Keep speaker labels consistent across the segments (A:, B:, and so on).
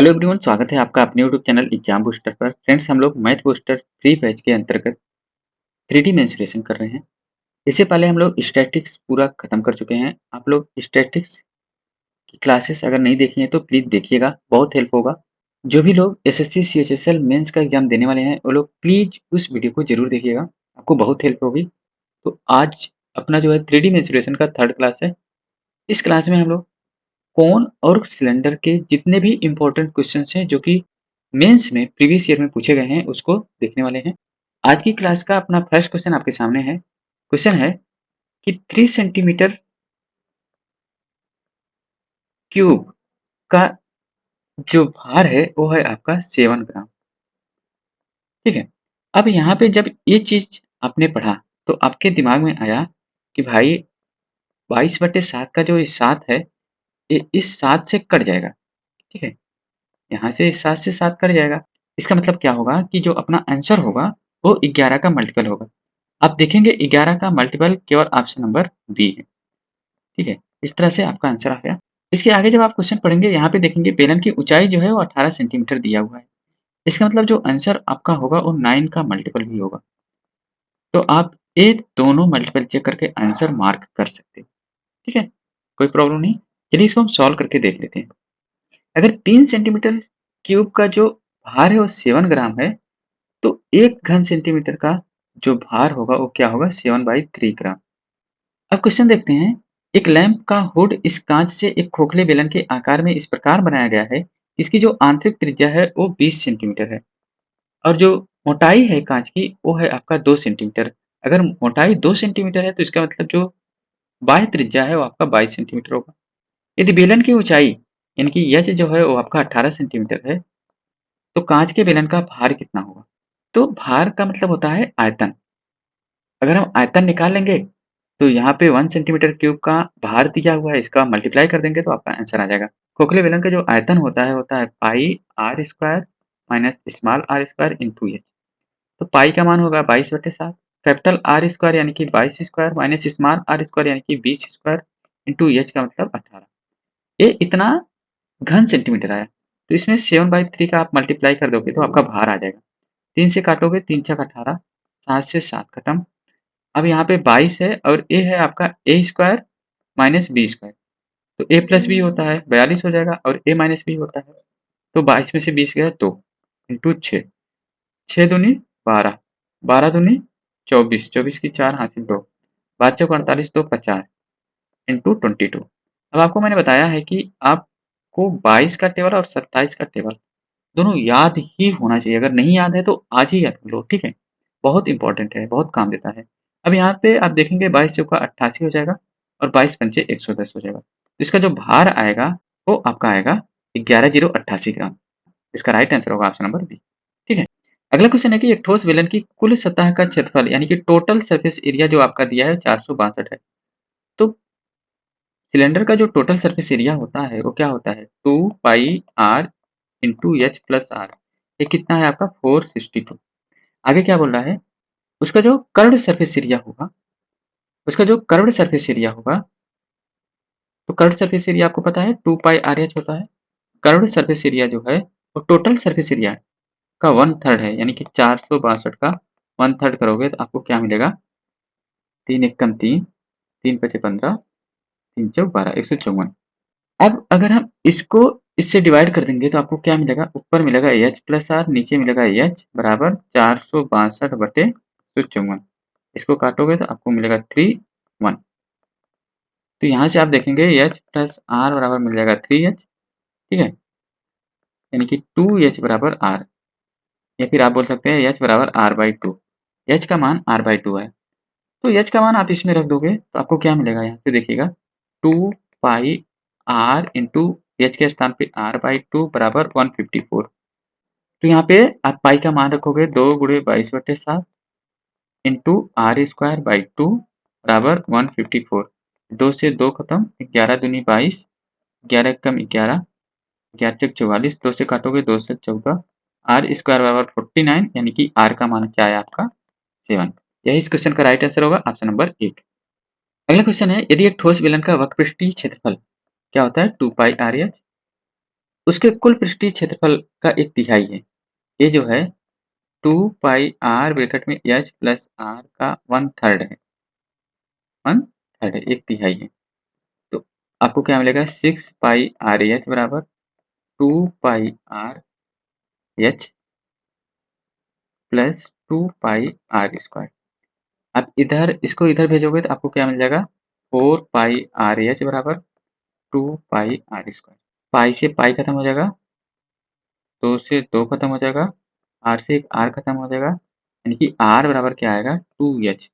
A: Hello everyone, स्वागत है आपका अपने यूट्यूब चैनल एग्जाम बूस्टर पर। फ्रेंड्स, हम लोग मैथ बूस्टर फ्री बैच के अंतर्गत 3D मेंसुरेशन कर रहे हैं। इससे पहले हम लोग स्टैटिक्स पूरा खत्म कर चुके हैं। आप लोग स्टैटिक्स की क्लासेस अगर नहीं देखी हैं तो प्लीज देखिएगा, बहुत हेल्प होगा। जो भी लोग एसएससी सीएचएसएल मेंस का एग्जाम देने वाले हैं वो लोग प्लीज उस वीडियो को जरूर देखिएगा, आपको बहुत हेल्प होगी। तो आज अपना जो है 3D मेंसुरेशन का थर्ड क्लास है। इस क्लास में हम लोग कोन और सिलेंडर के जितने भी इम्पोर्टेंट क्वेश्चंस हैं जो कि मेंस में प्रीवियस ईयर में पूछे गए हैं उसको देखने वाले हैं। आज की क्लास का अपना फर्स्ट क्वेश्चन आपके सामने है। क्वेश्चन है कि 3 सेंटीमीटर क्यूब का जो भार है वो है आपका 7 ग्राम। ठीक है। अब यहाँ पे जब ये चीज आपने पढ़ा तो आपके दिमाग में आया कि भाई 22/7 का जो ये 7 है ये इस 7 से कट जाएगा। ठीक है, यहाँ से 7 से 7 कट जाएगा। इसका मतलब क्या होगा कि जो अपना आंसर होगा वो 11 का मल्टीपल होगा। आप देखेंगे 11 का मल्टीपल केवल ऑप्शन नंबर बी है। ठीक है, इस तरह से आपका आंसर आ गया। इसके आगे जब आप क्वेश्चन पढ़ेंगे यहाँ पे देखेंगे बेलन की ऊंचाई जो है वो 18 सेंटीमीटर दिया हुआ है। इसका मतलब जो आंसर आपका होगा वो 9 का मल्टीपल भी होगा। तो आप ये दोनों मल्टीपल चेक करके आंसर मार्क कर सकते हो। ठीक है, कोई प्रॉब्लम नहीं। चलिए इसको हम सॉल्व करके देख लेते हैं। अगर 3 सेंटीमीटर क्यूब का जो भार है वो 7 ग्राम है तो 1 घन सेंटीमीटर का जो भार होगा वो क्या होगा 7/3 ग्राम। अब क्वेश्चन देखते हैं। एक लैंप का हुड इस कांच से एक खोखले बेलन के आकार में इस प्रकार बनाया गया है, इसकी जो आंतरिक त्रिज्या है वो 20 सेंटीमीटर है और जो मोटाई है कांच की वो है आपका 2 सेंटीमीटर। अगर मोटाई 2 सेंटीमीटर है तो इसका मतलब जो बाह्य त्रिज्या है वो आपका 22 सेंटीमीटर होगा। यदि बेलन की ऊंचाई यानी कि एच जो है वो आपका 18 सेंटीमीटर है तो कांच के बेलन का भार कितना होगा। तो भार का मतलब होता है आयतन। अगर हम आयतन निकाल लेंगे तो यहाँ पे 1 सेंटीमीटर क्यूब का भार दिया हुआ है, इसका मल्टीप्लाई कर देंगे तो आपका आंसर आ जाएगा। खोखले बेलन का जो आयतन होता है pi R square minus small R square into H. तो पाई का मान होगा 22/7, कैपिटल आर स्क्वायर यानी कि 22 square minus small R square यानी कि 20 स्क्वायर इंटू एच का मतलब 18। ये इतना घन सेंटीमीटर आया। तो इसमें 7/3 का आप मल्टीप्लाई कर दोगे तो आपका भार आ जाएगा। 3 से काटोगे 3 छक 18, 7 से 7 खत्म। अब यहाँ पे 22 है और ए है आपका ए स्क्वायर माइनस बी स्क्वायर। तो ए प्लस बी होता है 42 हो जाएगा और ए माइनस बी होता है। तो 22 में से 20 गया 2 इंटू 6, 6 दूनी 12, 12 दूनी 24, 24 की 4 हासिल 2, 5 चौक 48, 2 50 इंटू 22। अब आपको मैंने बताया है कि आपको 22 का टेबल और 27 का टेबल दोनों याद ही होना चाहिए। अगर नहीं याद है तो आज ही याद कर लो। ठीक है, बहुत इंपॉर्टेंट है, बहुत काम देता है। अब यहाँ पे आप देखेंगे 22 चौका 88 हो जाएगा और 22 पंचे 110 हो जाएगा। तो इसका जो भार आएगा वो आपका आएगा 11,088 ग्राम। इसका राइट आंसर होगा ऑप्शन नंबर बी। ठीक है, अगला क्वेश्चन है कि एक ठोस बेलन की कुल सतह का क्षेत्रफल यानी कि टोटल सरफेस एरिया जो आपका दिया है 462 है। तो सिलेंडर का जो टोटल सरफेस एरिया होता है वो क्या होता है 2 pi R into H plus R. ये कितना है आपका 462। आगे क्या बोल रहा है, उसका जो कर्व्ड सरफेस एरिया होगा, उसका जो कर्व्ड सरफेस एरिया होगा, तो कर्व्ड सरफेस एरिया आपको पता है 2 पाई आर एच होता है। कर्व्ड सरफेस एरिया जो है वो टोटल सरफेस एरिया का 1/3 है, यानी कि 462 का 1/3 करोगे तो आपको क्या मिलेगा 3 एकम 3, 3 पचे 15, 3 चौक 12, 154। अब अगर हम इसको इससे डिवाइड कर देंगे तो आपको क्या मिलेगा, ऊपर मिलेगा एच प्लस आर, नीचे मिलेगा एच बराबर 462/154। इसको काटोगे तो आपको मिलेगा 3 1। तो यहाँ से आप देखेंगे एच प्लस आर बराबर मिल जाएगा 3h। ठीक है, यानी कि 2h बराबर आर, या फिर आप बोल सकते हैं एच बराबर r/2। एच का मान r/2 है तो एच का मान आप इसमें रख दोगे तो आपको क्या मिलेगा, यहाँ पे देखिएगा 2 पाई आर इंटू एच के स्थान पे r/2 बराबर 154। तो यहाँ पे आप पाई का मान रखोगे 2 × 22/7 इंटू आर स्क्वायर बाई 2 बराबर 154। 2 से 2 खत्म, 11 दूनी 22, 11 कम 11, 11 चक 44, 2 से काटोगे 2 से 14, आर स्क्वायर बराबर 49, यानी कि आर का मान क्या है आपका 7। यही इस क्वेश्चन का राइट आंसर होगा ऑप्शन नंबर 8। अगला क्वेश्चन है, यदि एक ठोस बेलन का वक्रपृष्ठीय क्षेत्रफल क्या होता है 2 पाई आर एच उसके कुल पृष्ठीय क्षेत्रफल का 1/3 है। ये जो है 2 पाई r ब्रैकेट में h प्लस r का 1/3 है। 1/3 है, 1/3 है। तो आपको क्या मिलेगा 6 पाई r h बराबर 2 पाई r h प्लस 2 पाई r स्क्वायर। आप इधर इसको इधर भेजोगे तो आपको क्या मिल जाएगा 4 पाई r h बराबर 2 पाई r स्क्वायर। पाई से पाई खत्म हो जाएगा, 2 से 2 खत्म हो जाएगा, r से एक r खत्म हो जाएगा, यानी कि r बराबर क्या आएगा 2h।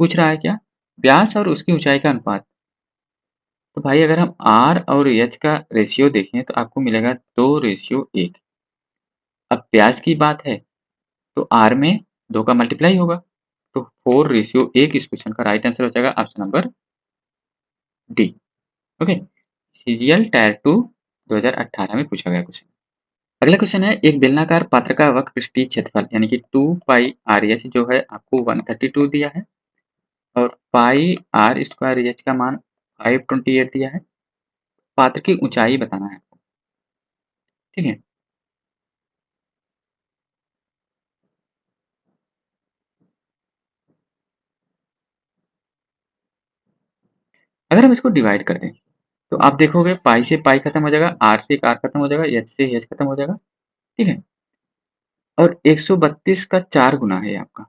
A: पूछ रहा है क्या व्यास और उसकी ऊंचाई का अनुपात। तो भाई अगर हम r और h का रेशियो देखें तो आपको मिलेगा 2:1। अब व्यास की बात है तो r में 2 का मल्टीप्लाई होगा, तो 4:1 इस क्वेश्चन का राइट आंसर हो जाएगा option number D. Okay, CGL tyre 2 2018 में पूछा गया क्वेश्चन। अगला क्वेश्चन है एक बेलनाकार पात्र का वक्र पृष्ठीय क्षेत्रफल यानी कि 2 पाई आर एच जो है आपको 132 दिया है और पाई आर स्क्वायर एच का मान 528 दिया है। पात्र की ऊंचाई बताना है, ठीक है। अगर हम इसको डिवाइड कर दें तो आप देखोगे पाई से पाई खत्म हो जाएगा, आर से एक आर खत्म हो जाएगा, एच से एच खत्म हो जाएगा, ठीक है। और 132 का 4 गुना है आपका।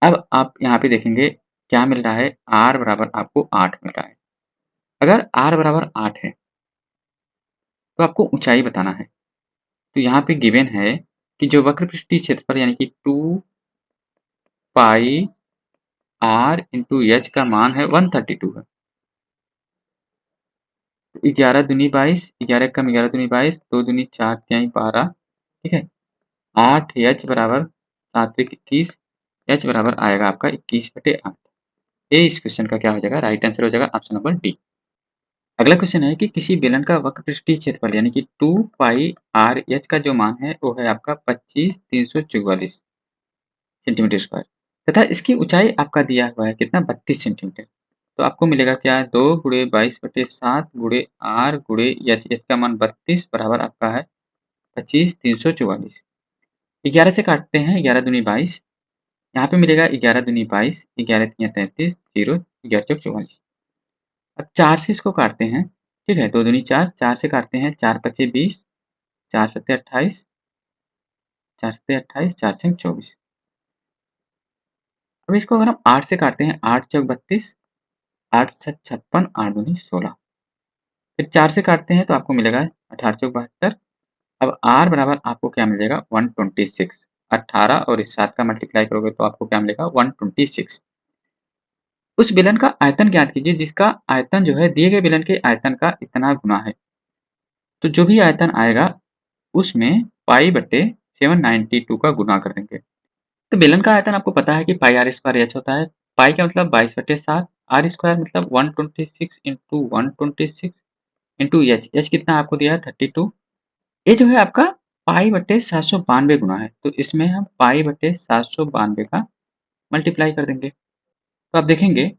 A: अब आप यहाँ पे देखेंगे क्या मिल रहा है, आर बराबर आपको 8 मिल रहा है। अगर आर बराबर 8 है तो आपको ऊंचाई बताना है। तो यहाँ पे गिवन है कि जो वक्र पृष्ठीय क्षेत्रफल यानी कि 2 पाई आर इंटू एच का मान है 132 है। 11 दूनी 22, 11 कम 11 दूनी 22, 2 दूनी 4 तिहाई 12, ठीक है। 8 एच बराबर 7 21, एच बराबर आएगा आपका 21/8। ये इस क्वेश्चन का क्या हो जाएगा राइट आंसर हो जाएगा ऑप्शन नंबर डी। अगला क्वेश्चन है कि किसी बेलन का वक्र पृष्ठीय क्षेत्रफल यानी कि 2 पाई आर एच का जो मान है वो है आपका 25,344 सेंटीमीटर स्क्वायर तथा इसकी ऊंचाई आपका दिया हुआ है कितना 32 सेंटीमीटर। तो आपको मिलेगा क्या 2 गुणे 22/7 गुणे आर गुणे एच, एच का मान 32 बराबर आपका है 25,344। 11 से काटते हैं, 11 दूनी 22, यहाँ पे मिलेगा 11 दूनी 22, 11 तियां 33, 0, 11 चौक 44। अब 4 से इसको काटते हैं, ठीक है, 2 दूनी 4, 4 से काटते हैं, 4 पचे 20, 4 सत्ते 28, 4 सत्ते 28, 4 छक 24। अब इसको अगर हम 8 से काटते हैं, 8 चौक 32, 8 सत 56, 8 दूनी 16। फिर 4 से काटते हैं तो आपको मिलेगा 18 चौक 72। अब r बराबर आपको क्या मिलेगा 126। 18 और इस 7 का मल्टीप्लाई करोगे तो आपको क्या मिलेगा 126। उस बेलन का आयतन ज्ञात कीजिए जिसका आयतन जो है दिए गए बेलन के आयतन का इतना गुना है। तो जो भी आयतन आएगा उसमें पाई बटे 792 का गुना कर देंगे। तो बेलन का आयतन आपको पता है कि पाई आर स्क्वायर एच होता है। पाई का मतलब 22/7, आर स्क्वायर मतलब 126 इंटू 126 इंटू एच, एच कितना आपको दिया है 32। ये जो है आपका पाई बटे 792 गुना है, तो इसमें हम पाई बटे 792 का मल्टीप्लाई कर देंगे। तो आप देखेंगे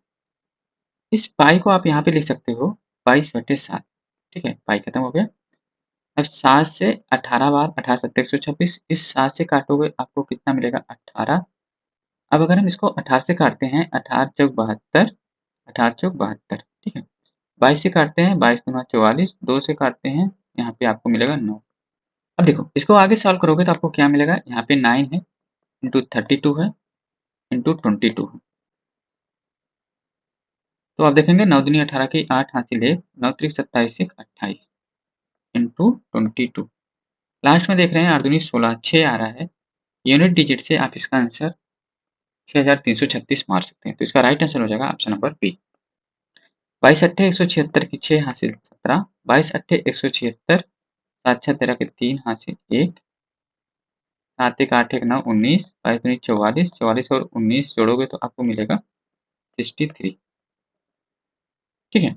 A: इस पाई को आप यहाँ पे लिख सकते हो 22/7, ठीक है, पाई खत्म हो गया। अब 7 से 18 बार 18 सत्ते 126, इस 7 से काटोगे आपको कितना मिलेगा 18। अब अगर हम इसको 18 से काटते हैं 18 चौक 72, 18 चौक 72, ठीक है। 22 से काटते हैं 22 दूना 44, 2 से काटते हैं यहाँ पे आपको मिलेगा 9। अब देखो इसको आगे सॉल्व करोगे तो आपको क्या मिलेगा, यहाँ पे 9 है इंटू 32 है इंटू 22 है। तो आप देखेंगे 9 दूनी 18 की 8 हासिल है, 9 त्रिक 27 से 28 इंटू 22। लास्ट में देख रहे हैं 8 दूनी 16, 6 आ रहा है। यूनिट डिजिट से आप इसका आंसर 6336 मार सकते हैं। तो इसका राइट आंसर हो जाएगा ऑप्शन नंबर बी। 22 अट्ठे 176 की 6 हासिल 17, 22 अट्ठे 176, 7 छः 13 के 3 हासिल 1, 7 एक 8 एक 9 19, 22 दूनी 44, 44 और 19 जोड़ोगे तो आपको मिलेगा 63, ठीक है।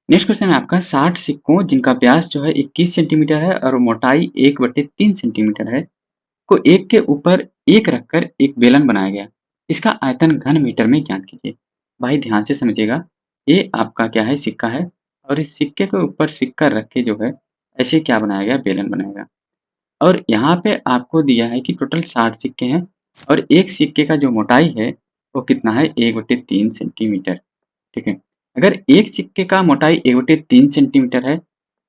A: नेक्स्ट क्वेश्चन है आपका 60 सिक्कों जिनका व्यास जो है 21 सेंटीमीटर है और मोटाई 1/3 सेंटीमीटर है को एक के ऊपर एक रखकर एक बेलन बनाया गया। इसका आयतन घन मीटर में ज्ञात कीजिए। भाई ध्यान से समझिएगा, ये आपका क्या है सिक्का है और इस सिक्के के ऊपर सिक्का रख के जो है ऐसे क्या बनाया गया, बेलन बनाया गया। और यहाँ पे आपको दिया है कि टोटल 60 सिक्के हैं और एक सिक्के का जो मोटाई है वो कितना है, 1/3 सेंटीमीटर। ठीक है, अगर एक सिक्के का मोटाई 1/3 सेंटीमीटर है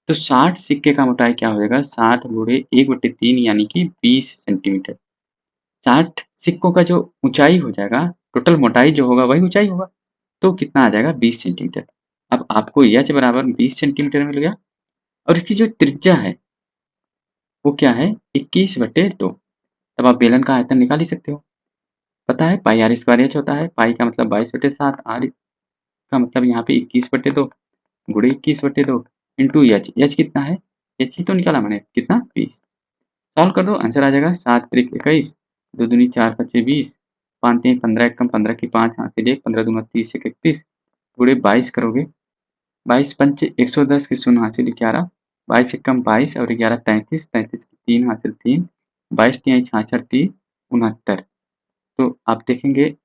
A: तो 60 सिक्के का मोटाई क्या हो जाएगा, 60 गुणे 1/3 यानी कि 20 सेंटीमीटर। 60 सिक्कों का जो ऊंचाई हो जाएगा, टोटल मोटाई जो होगा वही ऊंचाई होगा, तो कितना आ जाएगा, 20 सेंटीमीटर। अब आपको एच बराबर 20 सेंटीमीटर मिल गया और इसकी जो त्रिज्या है वो क्या है, 21/2। तब आप बेलन का आयतन निकाल ही सकते हो। पता है पाई आर स्क्वायर एच होता है, पाई का मतलब 22/7, आर का मतलब यहाँ पे 21/2 गुणे 21/2 इंटू एच। एच कितना है, एच ही तो निकाला मैंने, कितना, 20। सॉल्व कर दो, आंसर आ जाएगा 7 त्रिक 21, 2 दूनी 4 पच्चे 20, 5 3 15 एकम 15 की 5 हासिल 1, 15 दूना 30 एक 31 गुणे 22 करोगे, 22 पंचे 110 की शून्य हासिल 11, 22 एकम 22 और 11 33, 33 की 3 हासिल 3, 22 तिहाई 66 3 69। तो आप देखेंगे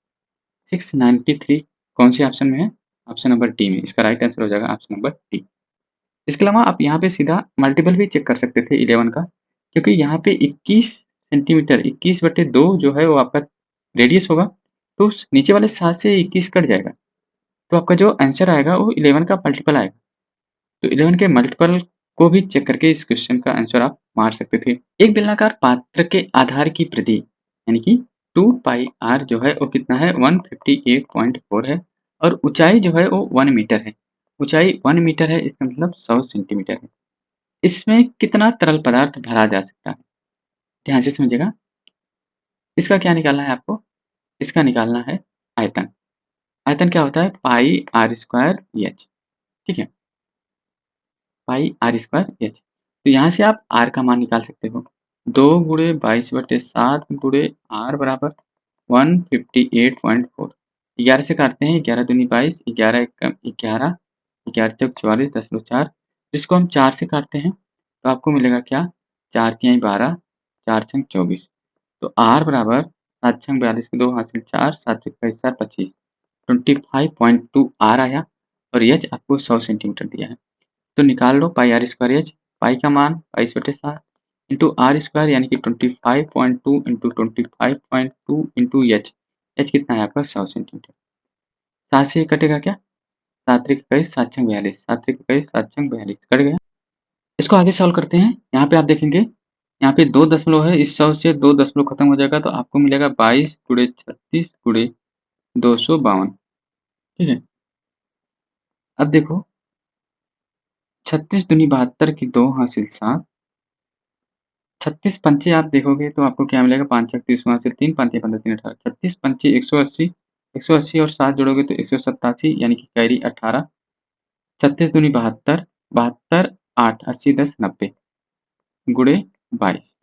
A: 693 कौन से ऑप्शन में है, ऑप्शन नंबर डी में। इसका राइट आंसर हो जाएगा ऑप्शन नंबर डी। इसके अलावा आप यहाँ पे सीधा मल्टीपल भी चेक कर सकते थे 11 का, क्योंकि यहाँ पे 21 सेंटीमीटर, 21/2 जो है वो आपका रेडियस होगा, तो उस नीचे वाले 7 से 21 कट जाएगा, तो आपका जो आंसर आएगा वो 11 का मल्टीपल आएगा। तो 11 के मल्टीपल को भी चेक करके इस क्वेश्चन का आंसर आप मार सकते थे। एक बेलनाकार पात्र के आधार की वृद्धि यानी कि 2 पाई r जो है वो कितना है, 158.4 है और ऊंचाई जो है वो 1 मीटर है। ऊंचाई 1 मीटर है, इसका मतलब 100 सेंटीमीटर है। इसमें कितना तरल पदार्थ भरा जा सकता है, ध्यान से समझिएगा। इसका क्या निकालना है आपको, इसका निकालना है आयतन। आयतन क्या होता है, पाई आर स्क्वायर एच। ठीक है, पाई आर स्क्वायर एच। तो यहाँ से आप आर का मान निकाल सकते हो, 2 गुणे 22/7 गुणे आर बराबर 158.4। 11 से काटते हैं, 11 दूनी 22, 11 एकम 11, 11 चौक 44 10/4। इसको हम 4 से काटते हैं तो आपको मिलेगा क्या, 4 तिहाई 12, 4 छंग 24। तो आर बराबर 7 छंग 42 के 2 हासिल 4, 7 चौक 25, 25.2 आर आया और एच आपको 100 सेंटीमीटर दिया है। तो निकाल लो पाई आर स्क्वायर एच, पाई का मान 22/7 इंटू आर स्क्वायर यानी कि 25.2 इंटू 25.2 इंटू एच। एच कितना है आपका, 100 सेंटीमीटर। 7 से कटेगा क्या, 7 त्रिक 21, 7 छंग 42, 7 त्रिक 21, 7 छंग 42 कट गया। इसको आगे सॉल्व करते हैं। यहाँ पे आप देखेंगे, यहाँ पे 2 दशमलव है, इस 100 से 2 दशमलव खत्म हो जाएगा तो आपको मिलेगा 22 गुणे 36 गुणे 252। ठीक है, अब देखो 36 दूनी 72 की 2 हासिल 7, 36 पंचे आप देखोगे तो आपको क्या मिलेगा, 5 छक 30 हासिल 3, 5 15 3 18, 36 पंचे 180, 180 और 7 जोड़ोगे तो 187 यानी कि कैरी 18, 36 दूनी 72, 72 8 80 10 90 गुणे 22।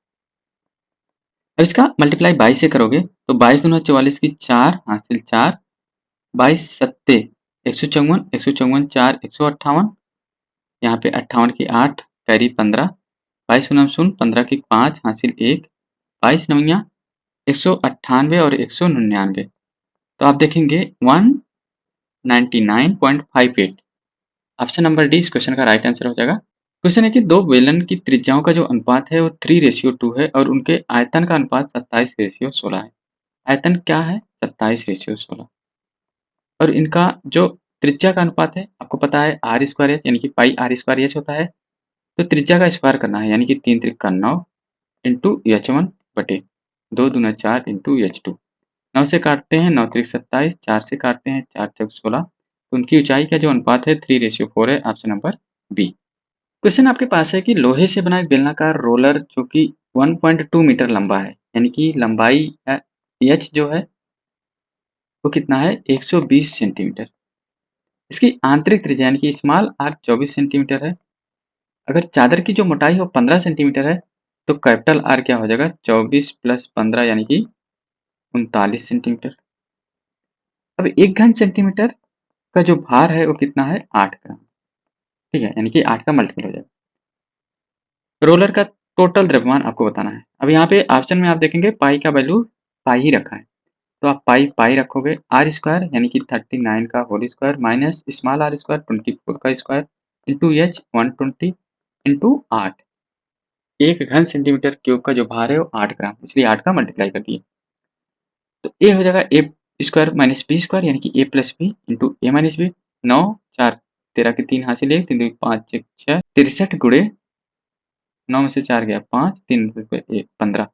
A: अब इसका मल्टीप्लाई 22 से करोगे तो 22 दूना 44 की 4 हासिल 4, 22 सत्ते 154, 154 4 158, यहाँ पे 58 की 8 कैरी 15, 22 गुना 0 15 की 5 हासिल 1, 22 नवैया 198 और 199। तो आप देखेंगे 199.58। ऑप्शन नंबर डी इस क्वेश्चन का राइट आंसर हो जाएगा। क्वेश्चन है कि दो बेलन की त्रिज्याओं का जो अनुपात है वो 3:2 है और उनके आयतन का अनुपात 27:16 है। आयतन क्या है, 27:16 और इनका जो त्रिज्या का अनुपात है आपको पता है आर स्क्वायर एच यानी कि पाई आर स्क्वायर एच होता है। तो त्रिज्या का स्क्वायर करना है यानी कि 3 त्रिक 9 इंटू H1 बटे 2 दूना 4 इंटू H2। 9 से काटते हैं 9 त्रिक 27, 4 से काटते हैं 4 चौक 16। तो उनकी ऊंचाई का जो अनुपात है 3:4 है, ऑप्शन नंबर बी। क्वेश्चन आपके पास है कि लोहे से बना एक बेलनाकार रोलर जो कि 1.2 मीटर लंबा है यानी कि लंबाई एच जो है वो कितना है, 120 सेंटीमीटर। इसकी आंतरिक त्रिज्या यानी कि स्मॉल आर 24 सेंटीमीटर है। अगर चादर की जो मोटाई है वो 15 सेंटीमीटर है तो कैपिटल आर क्या हो जाएगा, 24 प्लस 15 यानी कि 39 सेंटीमीटर। अब 1 घन सेंटीमीटर का जो भार है वो कितना है, 8 ग्राम। ठीक है, यानी कि 8 का मल्टीपल हो जाएगा। रोलर का टोटल द्रव्यमान आपको बताना है। अब यहाँ पे ऑप्शन में आप देखेंगे पाई का वैल्यू पाई ही रखा है, तो आप पाई पाई रखोगे, आर स्क्वायर यानी कि 39 का whole square minus small R square 24 का स्क्वायर इंटू एच 120 इंटू 8। 1 घन सेंटीमीटर क्यूब का जो भार है वो 8 ग्राम, इसलिए 8 का मल्टीप्लाई कर दिए। तो ए हो जाएगा ए स्क्वायर माइनस बी स्क्वायर यानी कि ए प्लस बी इंटू ए माइनस बी। 9 4 13 के 3 हासिल 1 3 2 5 1 6 63 गुणे 9 में से 4 गया 5 3 रुपये 1 15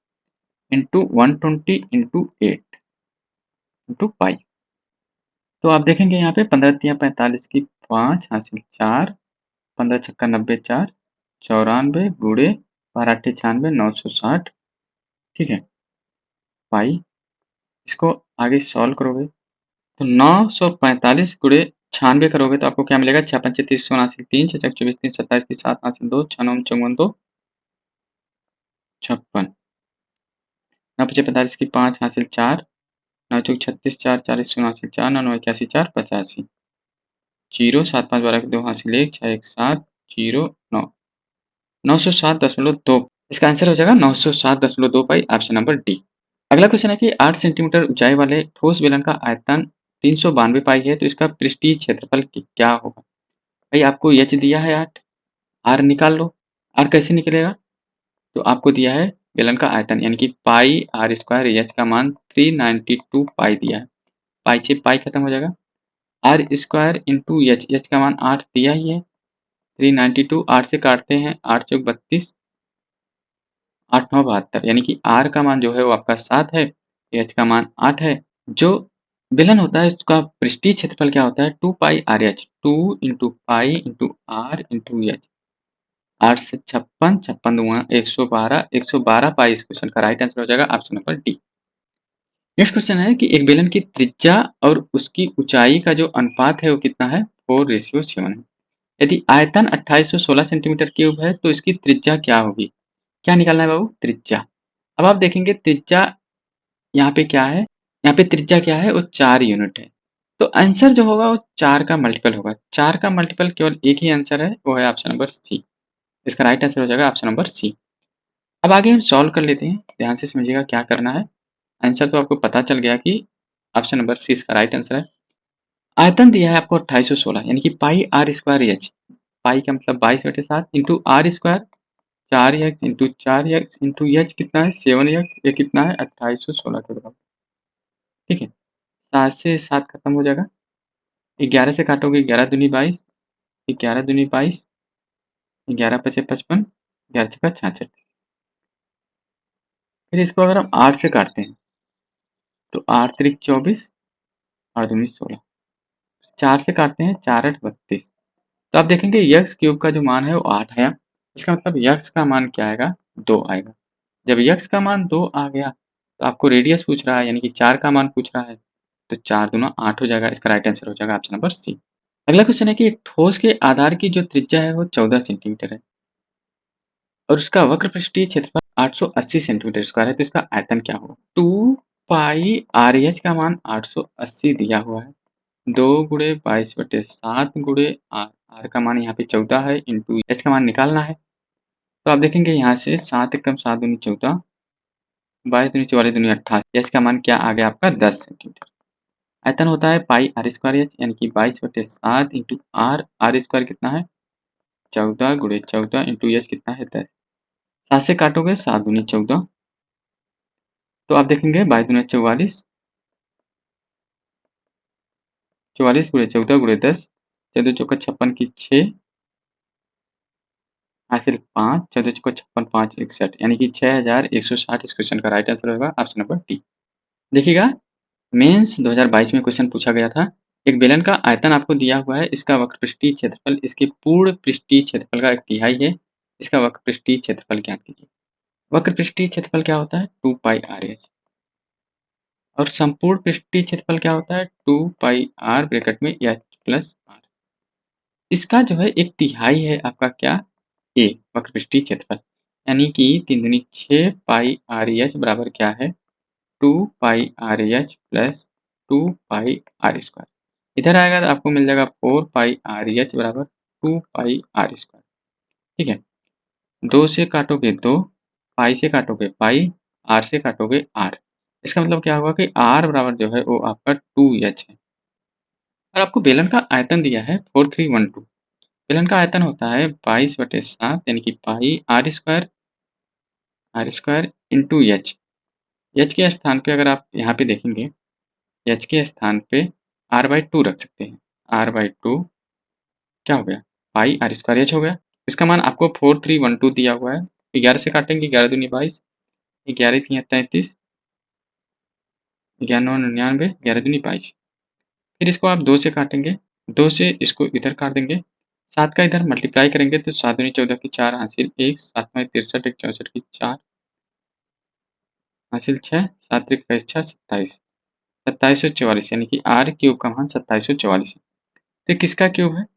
A: इंटू 120 इंटू 8 इंटू पाई। तो आप देखेंगे यहाँ पे 15 तियाँ 45 की 5 हासिल 4 15 छक्का 90 4 94 गुणे 12 अट्ठे 96 960। ठीक है पाई। इसको आगे सॉल्व करोगे तो 945 गुणे 96 करोगे तो आपको क्या मिलेगा 6 पंचे 30 16 हासिल 3 6 चक 24 3 27 की 7 हासिल 2 6 9 54 2 56 9 पचे 45 की 5 हासिल 4 9 चौक 36 4 40 शून्य हासिल 4 9 9 81 4 85 जीरो 7 5 12 की 2 हासिल 1 6 1 7 जीरो 9 907.2। इसका आंसर हो जाएगा 907.2 पाई, ऑप्शन नंबर डी। अगला क्वेश्चन है कि 8 सेंटीमीटर ऊंचाई वाले ठोस बेलन का आयतन 392 पाई है तो इसका पृष्ठीय क्षेत्रफल क्या होगा। भाई आपको एच दिया है 8, आर निकाल लो। आर कैसे निकलेगा, तो आपको दिया है बेलन का आयतन यानी कि पाई आर स्क्वायर एच का मान 392 पाई दिया है। पाई से पाई खत्म हो जाएगा, R square into H, H का मान 8 दिया ही है 392। 8 से काटते हैं 8 चौक 32 8 9 72 यानी कि आर का मान जो है वो आपका 7 है, एच का मान 8 है। जो बेलन होता है उसका पृष्ठीय क्षेत्रफल क्या होता है 2 pi R H, 2 into pi into R into H. 8 से 56 56 दूना 112 112 पाई। इस क्वेश्चन का राइट आंसर हो जाएगा option number D. Next question है कि एक बेलन की त्रिज्या और उसकी ऊंचाई का जो अनुपात है वो कितना है 4:7 है। यदि आयतन 2816 सेंटीमीटर क्यूब है तो इसकी त्रिज्या क्या होगी। क्या निकालना है बाबू, त्रिज्या। अब आप देखेंगे त्रिज्या यहाँ पे क्या है, यहाँ पे त्रिज्या क्या है वो 4 यूनिट है। तो आंसर जो होगा वो 4 का मल्टीपल होगा। 4 का मल्टीपल केवल एक ही आंसर है, वो है ऑप्शन नंबर सी। इसका राइट आंसर हो जाएगा ऑप्शन नंबर सी। अब आगे हम सॉल्व कर लेते हैं, ध्यान से समझिएगा क्या करना है। आंसर तो आपको पता चल गया कि ऑप्शन नंबर सी इसका राइट आंसर है। आयतन दिया है आपको 2816 यानी कि pi R square H, pi का मतलब 22/7 into R square 4x into 4x into H कितना है 7x, ये कितना है 2816 के बराबर। ठीक है 7 से 7 खत्म हो जाएगा, 11 से काटोगे 11 दूनी 22, 11 दूनी 22, 11 पचे 55, 11 छक्का 66। फिर इसको अगर हम 8 से काटते हैं तो 8 त्रिक 24 और दूनी 16। 4 से काटते हैं 4 8 32। तो आप देखेंगे यक्स क्यूब का जो मान है वो 8 है। इसका मतलब यक्स का मान क्या आएगा 2 आएगा। जब यक्स का मान 2 आ गया तो आपको रेडियस पूछ रहा है यानी कि 4 का मान पूछ रहा है, तो 4 दूना 8 हो जाएगा। इसका राइट आंसर हो जाएगा ऑप्शन नंबर सी। अगला क्वेश्चन है कि एक ठोस के आधार की जो त्रिज्या है वो 14 सेंटीमीटर है और उसका वक्र पृष्ठीय क्षेत्रफल 880 सेंटीमीटर स्क्वायर है तो इसका आयतन क्या होगा। 2 पाई आर एच का मान 880 दिया हुआ है, 2 गुणे 22/7 गुणे आर, आर का मान यहाँ पे 14 है इंटू एच का मान निकालना है। तो आप देखेंगे यहाँ से 7 एकम 7 दूनी 14, 22 दूनी 44 दूनी 88, एच का मान क्या आ गया आपका 10 सेंटीमीटर। आयतन होता है पाई आर स्क्वायर एच यानी कि 22/7 इंटू आर, आर स्क्वायर कितना है 14 गुणे 14 इंटू एच कितना है 10। 7 से काटोगे 7 दूनी 14, तो आप देखेंगे 22 दूनी 44, 44 गुणे 14 गुणे 10, 14 चौका 56 की 6 हासिल 5, 14 चौका 56 5 61 यानी कि 6160। इस क्वेश्चन का राइट आंसर होगा ऑप्शन नंबर डी। देखिएगा मेंस 2022 में क्वेश्चन पूछा गया था, एक बेलन का आयतन आपको दिया हुआ है, इसका वक्र पृष्ठीय क्षेत्रफल इसके पूर्ण पृष्ठीय क्षेत्रफल का 1/3 है, इसका वक्र पृष्ठीय क्षेत्रफल ज्ञात कीजिए। वक्र पृष्ठीय क्षेत्रफल क्या होता है 2 पाई आर एच और संपूर्ण पृष्ठीय क्षेत्रफल क्या होता है 2 पाई आर ब्रैकेट में एच प्लस आर। इसका जो है 1/3 है आपका क्या ए वक्र पृष्ठीय क्षेत्रफल, यानी कि 3 दूनी 6 पाई आर एच बराबर क्या है 2 pi R H plus 2 pi R square. इधर आएगा तो आपको मिल जाएगा 4 पाई आर एच बराबर 2 पाई आर स्क्वायर। ठीक है 2 से काटोगे 2, पाई से काटोगे पाई, आर से काटोगे आर। इसका मतलब क्या होगा कि आर बराबर जो है वो आपका 2 एच है और आपको बेलन का आयतन दिया है 4312। बेलन का आयतन होता है 22/7 यानी कि pi R square into H. H के स्थान पे अगर आप यहाँ पे देखेंगे, एच के स्थान पे r/2 रख सकते हैं। r/2 क्या हो गया, पाई r² एच हो गया। इसका मान आपको 4312 दिया हुआ है। 11 से काटेंगे, 11 दूनी 22, 11 तियां 33, 11 नौ 99, 11 दूनी 22। फिर इसको आप 2 से काटेंगे, 2 से इसको इधर काट देंगे, 7 का इधर मल्टीप्लाई करेंगे तो 7 दूनी 14 की 4 हासिल 1, 7 में 63, 1 64 की 4 हासिल 6, 7 त्रिक 6, 27, 2744 यानी कि r क्यूब का मान 2744 है। तो किसका क्यूब है?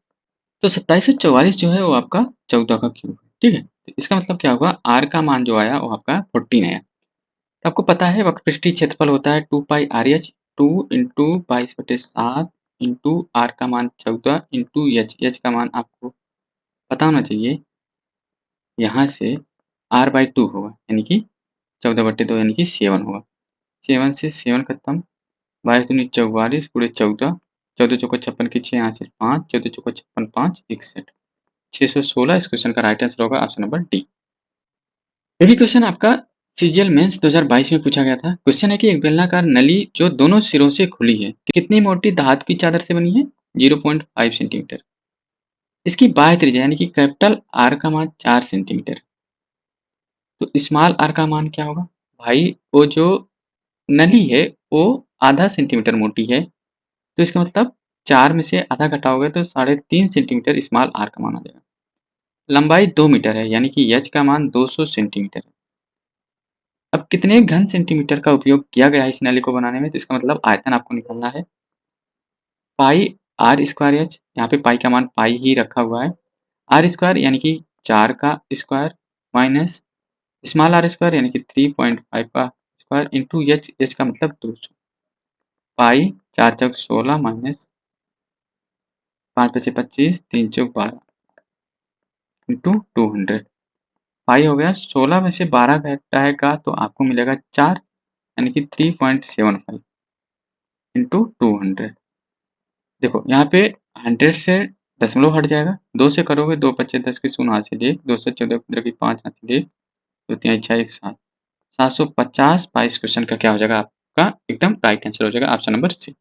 A: तो 2744 जो है वो आपका 14 का क्यूब है। ठीक है, तो इसका मतलब क्या होगा, r का मान जो आया वो आपका 14 आया। तो आपको पता है वक्रपृष्ठीय क्षेत्रफल होता है 2 pi R H, 2 into 22/7 into R का मान 14 इंटू एच का मान आपको पता होना चाहिए, यहाँ से r/2 होगा यानी कि 14/2 यानी कि 7 होगा। 7 से 7 खत्म, 22 दूनी 44 गुणे 14, 14 चौको 56 की 6 यहाँ से 5, 14 चौको 56 5 61, 616। इस क्वेश्चन का राइट आंसर होगा ऑप्शन नंबर डी। ये भी क्वेश्चन आपका सीजीएल मेंस 2022 में पूछा गया था। क्वेश्चन है कि एक बेलनाकार नली जो दोनों सिरों से खुली है, कितनी मोटी धातु की चादर से बनी है? 0.5 सेंटीमीटर। इसकी बाह्य त्रिज्या यानी कि कैपिटल आर का मान 4 सेंटीमीटर। तो स्मॉल आर का मान क्या होगा? भाई वो जो नली है वो आधा सेंटीमीटर मोटी है, तो इसका मतलब 4 में से आधा घटाओगे तो 3.5 सेंटीमीटर स्मॉल आर का मान आ जाएगा। लंबाई 2 मीटर है यानी कि एच का मान 200 सेंटीमीटर है। अब कितने घन सेंटीमीटर का उपयोग किया गया है इस नली को बनाने में? तो इसका मतलब आयतन आपको निकालना है। पाई आर स्क्वायर एच, यहाँ पे पाई का मान पाई ही रखा हुआ है। आर स्क्वायर यानी कि 4 का square minus small R square यानी कि 3.5 का स्क्वायर इंटू एच, एच का मतलब 200। पाई 4 चौक 16 माइनस 5 बचे 25, 3 चौक 12 इंटू 200। पाई हो गया 16 में से 12 घटाएगा तो आपको मिलेगा 4 यानी कि 3.75 इंटू 200। देखो यहाँ पे 100 से दशमलव हट जाएगा, 2 से करोगे 2 पच्चे 10 की शून्य हासिल 1, 2 से 14 15 की 5 हासिल 1, 2 3 6 1 7, 750 पाई। इस क्वेश्चन का क्या हो जाएगा, आपका एकदम राइट आंसर हो जाएगा ऑप्शन नंबर सी।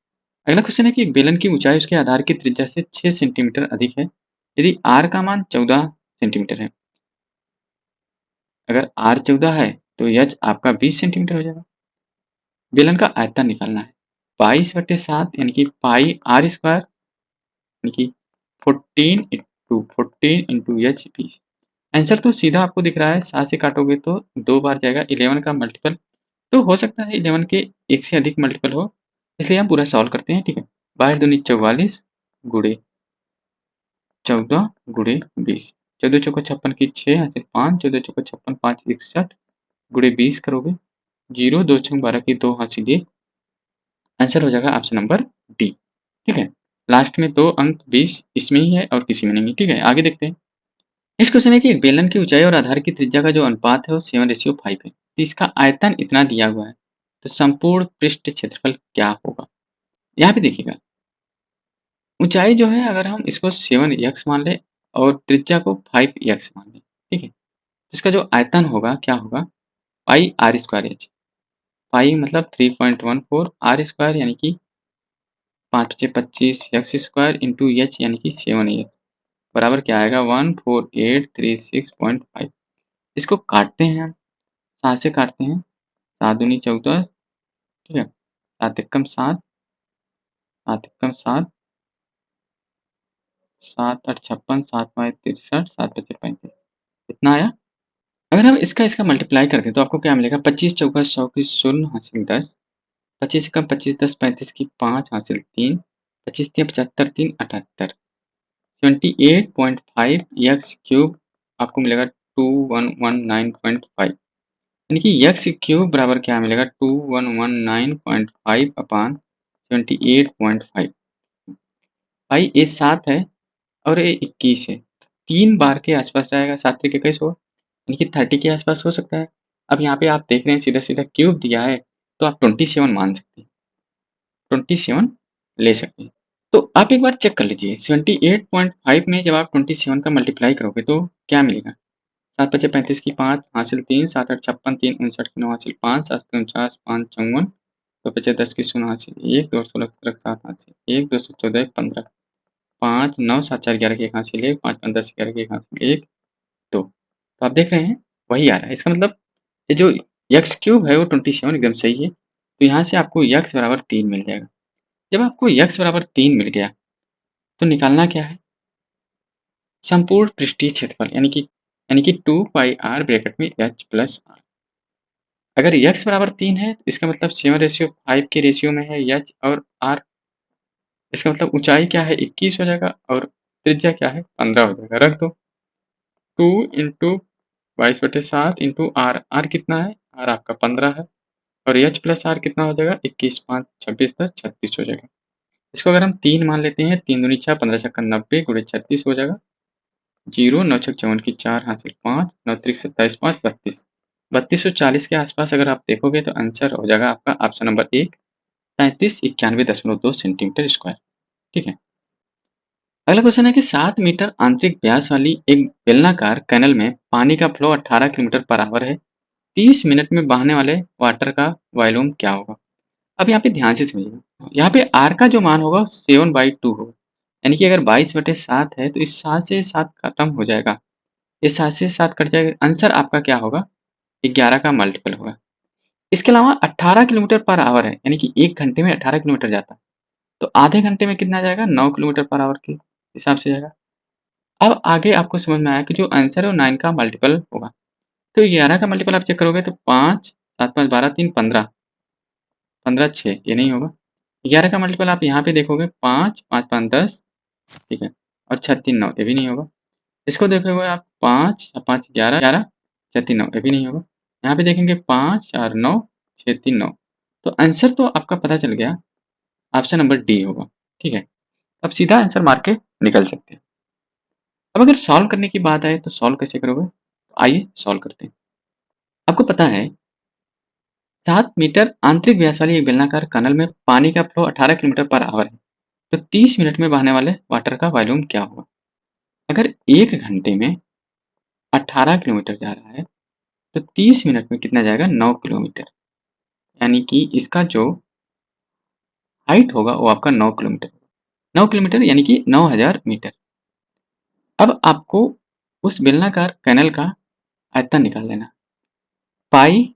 A: अगला क्वेश्चन है कि एक बेलन की ऊंचाई उसके आधार की त्रिज्या से 6 सेंटीमीटर अधिक है यदि आर का मान 14 सेंटीमीटर है। अगर आर 14 है तो एच आपका 20 सेंटीमीटर हो जाएगा। बेलन का आयतन निकालना है, 22/7 यानी कि पाई आर स्क्वायर यानी कि 14 इंटू एच 20। आंसर तो सीधा आपको दिख रहा है, 7 से काटोगे तो 2 बार जाएगा, 11 का मल्टीपल तो हो सकता है 11 के एक से अधिक मल्टीपल हो, इसलिए हम पूरा सॉल्व करते हैं। ठीक है, 22 दूनी 44 गुणे 14 गुणे 20, 14 चौको 56 की 6 यहाँ से 5, 14 चौको 56 5 61 गुणे 20 करोगे, 0 2 6 12 की 2 हासिल 1। आंसर हो जाएगा ऑप्शन नंबर डी। ठीक है, लास्ट में 2 अंक 20 इसमें ही है और किसी में नहीं है। ठीक है, आगे देखते हैं। नेक्स्ट क्वेश्चन है कि एक बेलन की ऊंचाई और आधार की त्रिज्या का जो अनुपात है वो 7:5 है। तो इसका आयतन इतना दिया हुआ है, तो संपूर्ण पृष्ठ क्षेत्रफल क्या होगा? यहाँ पे देखिएगा, ऊंचाई जो है अगर हम इसको 7x मान ले और त्रिज्या को 5x मान ले, ठीक है, तो इसका जो आयतन होगा क्या होगा, पाई आर स्क्वायर एच। पाई मतलब 3.14, आर स्क्वायर यानी कि 5 पचे 25 एक्स स्क्वायर इंटू एच यानी कि 7x बराबर क्या आएगा, 14836.5। इसको काटते हैं हम, 7 से काटते हैं, 7 दूनी 14, ठीक है, 7 एकम 7, 7 एकम 7, 7 8 56, 7 5 63, 7 पचे 35, इतना आया। अगर हम इसका मल्टीप्लाई कर दें तो आपको क्या मिलेगा, 25 चौका 100 की शून्य हासिल 10, 25 एकम 25 10 35 की 5 हासिल 3, 25 3 75 3 78, 28.5 एक्स क्यूब आपको मिलेगा 2119.5 यानी कि एक्स क्यूब बराबर क्या मिलेगा, 2119.5 अपान 28.5। भाई ये 7 है और ये 21 है, 3 बार के आसपास आएगा, 7 3 21 हो यानी कि 30 के आसपास हो सकता है। अब यहाँ पे आप देख रहे हैं सीधा सीधा क्यूब दिया है तो आप 27 मान सकते हैं, 27 ले सकते हैं। तो आप एक बार चेक कर लीजिए 78.5 में जब आप 27 का मल्टीप्लाई करोगे तो क्या मिलेगा? 7 पचे 35 की 5 हासिल 3 7 8 56 3 59 की 9 हासिल 5 7 49 5 54 2 पचे 10 की 0 हासिल 1 2 16 17 7 हासिल 1 2 से 14 15 5 9 7 4 11 की 1 हासिल 1 5 5 10 11 की 1 हासिल 1 2। तो आप देख रहे हैं वही आ रहा है। इसका मतलब ये जो एक्स क्यूब है वो 27 एकदम सही है। तो यहाँ से आपको एक्स बराबर 3 मिल जाएगा। जब आपको एक्स बराबर 3 मिल गया तो निकालना क्या है? संपूर्ण पृष्ठीय क्षेत्रफल यानी कि 2 पाई r ब्रैकेट में h प्लस r। अगर x बराबर 3 है तो इसका मतलब 7:5 के रेशियो में है h और r। इसका मतलब ऊंचाई क्या है 21 हो जाएगा और त्रिज्या क्या है 15 हो जाएगा। रख दो 2 इंटू 22/7 इंटू आर। आर कितना है? आर आपका 15 है और एच प्लस आर कितना हो जाएगा 21 5 26 10 36 हो जाएगा। इसको अगर हम 3 मान लेते हैं 3 दूनी 6 15 छक्का 90 गुणे 36 हो जाएगा। 0 9 छक 54 की 4 हासिल 5 9 त्रिक 27 5 32 3240 के आसपास अगर आप देखोगे तो आंसर हो जाएगा आपका ऑप्शन नंबर 1 3391.2 सेंटीमीटर स्क्वायर। ठीक है। अगला क्वेश्चन है कि 7 मीटर आंतरिक व्यास वाली एक बेलनाकार कैनल में पानी का फ्लो 18 किलोमीटर पर आवर है। 30 मिनट में बहने वाले वाटर का वॉल्यूम क्या होगा? अब यहाँ पे ध्यान से समझिएगा। यहाँ पे आर का जो मान होगा 7/2 होगा। यानी कि अगर 22/7 है तो इस 7 से 7 खत्म हो जाएगा। ये 7 से 7 कट जाएगा। आंसर आपका क्या होगा? 11 का मल्टीपल होगा। इसके अलावा 18 किलोमीटर पर आवर है यानी कि 1 घंटे में 18 किलोमीटर जाता है। तो आधे घंटे में कितना जाएगा? 9 किलोमीटर पर आवर के हिसाब से जाएगा। अब आगे आपको समझ में आया कि जो आंसर है वो 9 का मल्टीपल होगा। तो 11 का मल्टीपल आप चेक करोगे तो 5 7 5 12 3 15 15 6 ये नहीं होगा। 11 का मल्टीपल आप यहाँ पे देखोगे 5 5 5 10 ठीक है और 6 3 9 ये भी नहीं होगा। इसको देखोगे आप 5 5 11 11 6 3 9 ये भी नहीं होगा। यहाँ पे देखेंगे 5 4 9 6 3 9। तो आंसर तो आपका पता चल गया ऑप्शन नंबर डी होगा। ठीक है। अब सीधा आंसर मार के निकल सकते हैं। अब अगर सॉल्व करने की बात आए तो सॉल्व कैसे करोगे? तो आइए सॉल्व करते हैं। आपको पता है 7 मीटर आंतरिक व्यास वाली एक बेलनाकार कनल में पानी का फ्लो 18 किलोमीटर पर आवर है। तो 30 मिनट में बहने वाले वाटर का वॉल्यूम क्या होगा? अगर 1 घंटे में 18 किलोमीटर जा रहा है तो 30 मिनट में कितना जाएगा? 9 किलोमीटर। यानी कि इसका जो हाइट होगा वो आपका 9 किलोमीटर। 9 किलोमीटर यानी कि 9000 मीटर। अब आपको उस बेलनाकार कैनल का आयतन निकाल लेना। पाई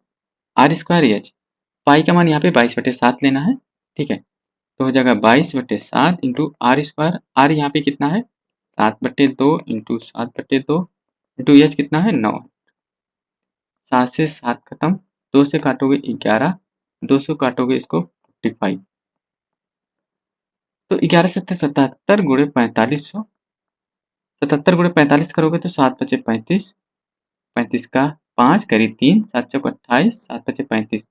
A: आर स्क्वायर एच। पाई का मान यहाँ पे 22/7 लेना है। ठीक है। तो हो जाएगा 22/7 इंटू आर स्क्वायर। आर यहाँ पे कितना है? 7/2 इंटू 7/2 इंटू एच कितना है? 9। 7 से 7 खत्म। 2 से काटोगे 11। 2 से काटोगे इसको 45। तो 11 से 77 गुणे 4500। 77 गुणे 45 करोगे तो 7 पचे 35। 35 का 5 करीब 3 7 चौक 28 7 पचे 35।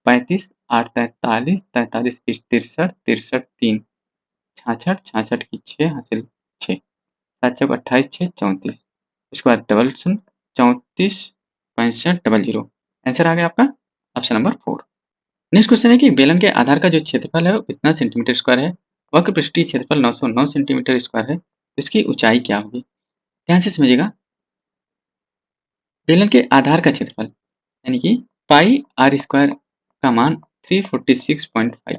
A: 35 8 43 43 63 63 3 66 66 की 6 हासिल 6 7 चौक 28 6 34। उसके बाद डबल शून्य 34 65 00। आंसर आ गया आपका ऑप्शन नंबर 4। नेक्स्ट क्वेश्चन है कि बेलन के आधार का जो क्षेत्रफल है वो कितना सेंटीमीटर स्क्वायर है? वक्र पृष्ठीय क्षेत्रफल 909 सेंटीमीटर स्क्वायर है। इसकी ऊंचाई क्या होगी? ध्यान से समझिएगा। बेलन के आधार का क्षेत्रफल यानी कि पाई आर स्क्वायर का मान 346.5 है।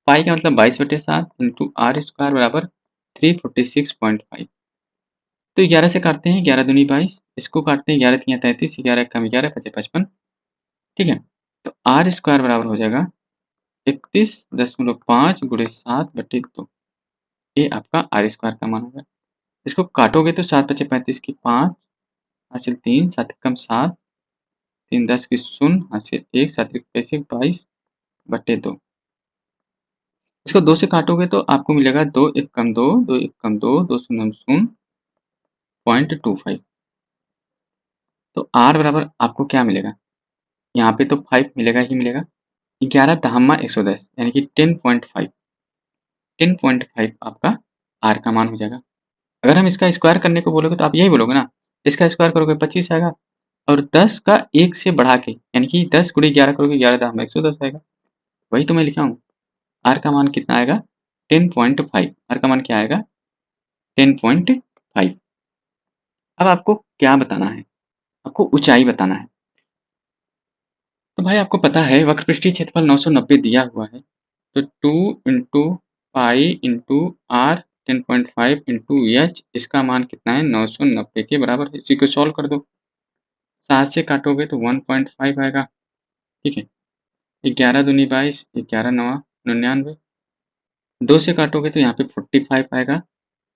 A: पाई का मतलब 22/7 इंटू आर स्क्वायर बराबर 346.5। तो 11 से काटते हैं 11 दूनी 22। इसको काटते हैं 11 तियां 33 11 कम 11 पचे 55। ठीक है। तो आर स्क्वायर बराबर हो जाएगा 31.5 गुणे 7/2। ये आपका आर स्क्वायर का मान होगा। इसको काटोगे तो 7 पचे 35 की 5 हासिल 3 7 कम 7 3 10 की 0 हासिल 1 7 पैसे 22/2। इसको 2 से काटोगे तो आपको मिलेगा 2 1 कम 2 2 1 कम 2 2 0 0.25। तो आर बराबर आपको क्या मिलेगा? यहाँ पे तो 5 मिलेगा ही मिलेगा। 11 दहम्मा 110 यानी कि 10.5। 10.5 आपका आर का मान हो जाएगा। अगर हम इसका स्क्वायर करने को बोलोगे तो आप यही बोलोगे ना, इसका स्क्वायर करोगे 25 आएगा और 10 का 1 से बढ़ा के यानी कि 10 गुणे 11 करोगे 11 दहम्मा 110 आएगा। वही तो मैं लिखा हूँ। आर का मान कितना आएगा? 10.5, आर का मान क्या आएगा 10.5। अब आपको क्या बताना है, आपको ऊंचाई बताना है। तो भाई आपको पता है वक्रपृष्ठीय क्षेत्रफल 990 दिया हुआ है, तो 2 into pi into R 10.5 into H, इसका मान कितना है 990 के बराबर है। इसी को सॉल्व कर दो, 7 से काटोगे तो 1.5 आएगा। ठीक है, 11 दूनी 22, 11 नवा 99, 2 से काटोगे तो यहाँ पे 45 आएगा,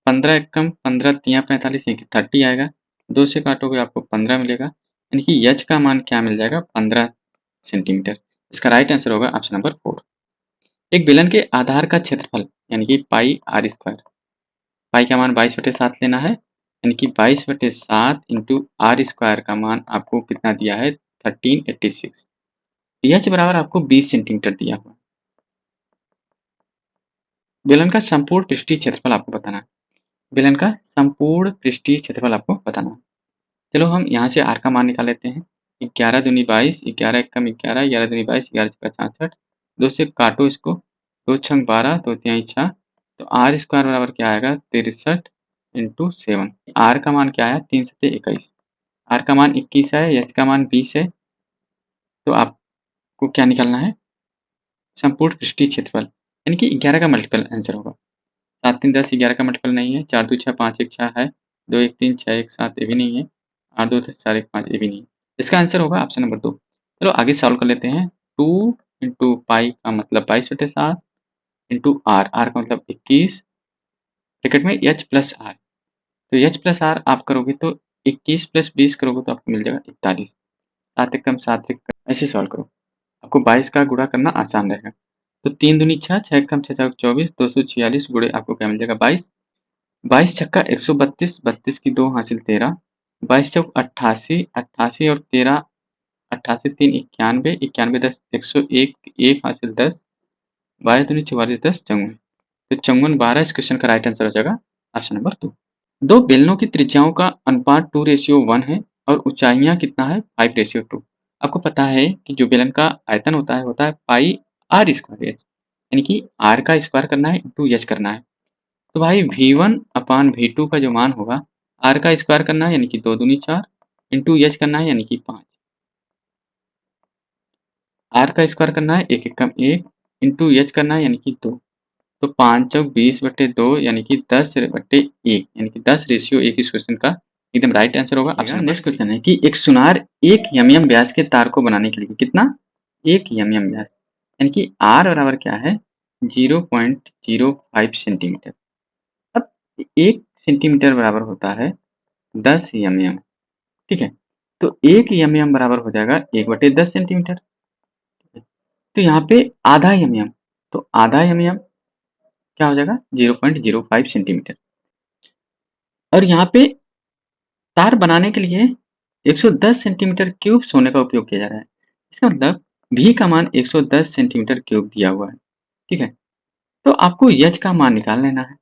A: 15 एकम 15 तिया 45, 30 आएगा, 2 से काटोगे आपको 15 मिलेगा, यानी कि एच का मान क्या मिल जाएगा 15 सेंटीमीटर। इसका राइट आंसर होगा ऑप्शन नंबर 4। एक बेलन के आधार का क्षेत्रफल यानी कि पाई आर स्क्वायर, पाई का मान 22/7 लेना है, यानी कि 22/7 इंटू आर स्क्वायर का मान आपको कितना दिया है 1386। एच बराबर आपको 20 सेंटीमीटर दिया हुआ। बेलन का संपूर्ण पृष्ठीय क्षेत्रफल आपको बताना है, बेलन का संपूर्ण पृष्ठीय क्षेत्रफल आपको बताना है। चलो हम यहाँ से आर का मान निकाल लेते हैं, 11 दूनी 22, 11 एकम 11, 11 दूनी 22, 11 छक्का 66, 2 से काटो इसको, 2 छंग 12, 2 तिहाई 6, तो आर स्क्वायर बराबर क्या आएगा 63 इंटू 7। आर का मान क्या है 3 सत्ते 21, आर का मान 21 है, एच का मान 20 है, तो आपको क्या निकालना है संपूर्ण पृष्ठीय क्षेत्रफल, यानी कि 11 का मल्टीपल आंसर होगा। 7 3 10, 11 का मल्टीपल नहीं है, 4 2 6 5 1 6 है, 2 1 3 6 1 7 ये भी नहीं है, 8 2 10 4 1 5 ये भी नहीं है। इसका आंसर होगा ऑप्शन नंबर 2। चलो आगे सॉल्व कर लेते हैं। 2 इंटू पाई का मतलब 22/7 इंटू आर, आर का मतलब 21, ब्रैकेट में एच प्लस आर, तो एच प्लस आर आप करोगे तो 21 प्लस 20 करोगे तो आपको मिल जाएगा 41, 7 एकम 7 एक, ऐसे सॉल्व करो, आपको 22 का गुणा करना आसान रहेगा। तो 3 दूनी 6, 6 एकम 6 4 24, 246 गुणे आपको क्या मिल जाएगा 22, 22 छक्का 132, 32 की 2 हासिल 13, 22 चौक 88, 88 और 13, 88 3 91, 91 10 101, 1 हासिल 10, 22 दूनी 44, 10 54, तो 54 12, इस क्वेश्चन का राइट आंसर हो जाएगा ऑप्शन नंबर 2। दो बेलनों की त्रिज्याओं का अनुपात 2:1 है और ऊंचाइयां कितना है 5:2। आपको पता है कि जो बेलन का आयतन होता है पाई आर स्क्वायर एच, यानी कि आर का स्क्वायर करना है इंटू एच करना है। तो भाई V1/V2 का जो मान होगा, आर का स्क्वायर करना है यानी कि 2 दूनी 4 इंटू एच करना है यानी कि 5, आर का स्क्वायर करना है 1 एकम 1 इंटू एच करना है यानी कि 2, तो 5 चौक 20/2 यानी कि 10/1, यानी कि 10:1 इस क्वेश्चन का एकदम राइट आंसर होगा ऑप्शन। नेक्स्ट क्वेश्चन है कि एक सुनार 1 mm व्यास के तार को बनाने के लिए कितना 1 mm व्यास, यानी कि आर बराबर क्या है 0.05 सेंटीमीटर। अब 1 सेंटीमीटर बराबर होता है 10 mm, ठीक है, तो 1 mm बराबर हो जाएगा 1/10 सेंटीमीटर। तो यहाँ पे आधा mm, तो आधा mm क्या हो जाएगा 0.05 सेंटीमीटर। और यहाँ पे तार बनाने के लिए 110 सेंटीमीटर क्यूब सोने का उपयोग किया जा रहा है। इसका मतलब भी का मान 110 सेंटीमीटर क्यूब दिया हुआ है, ठीक है। तो आपको एच का मान निकाल लेना है।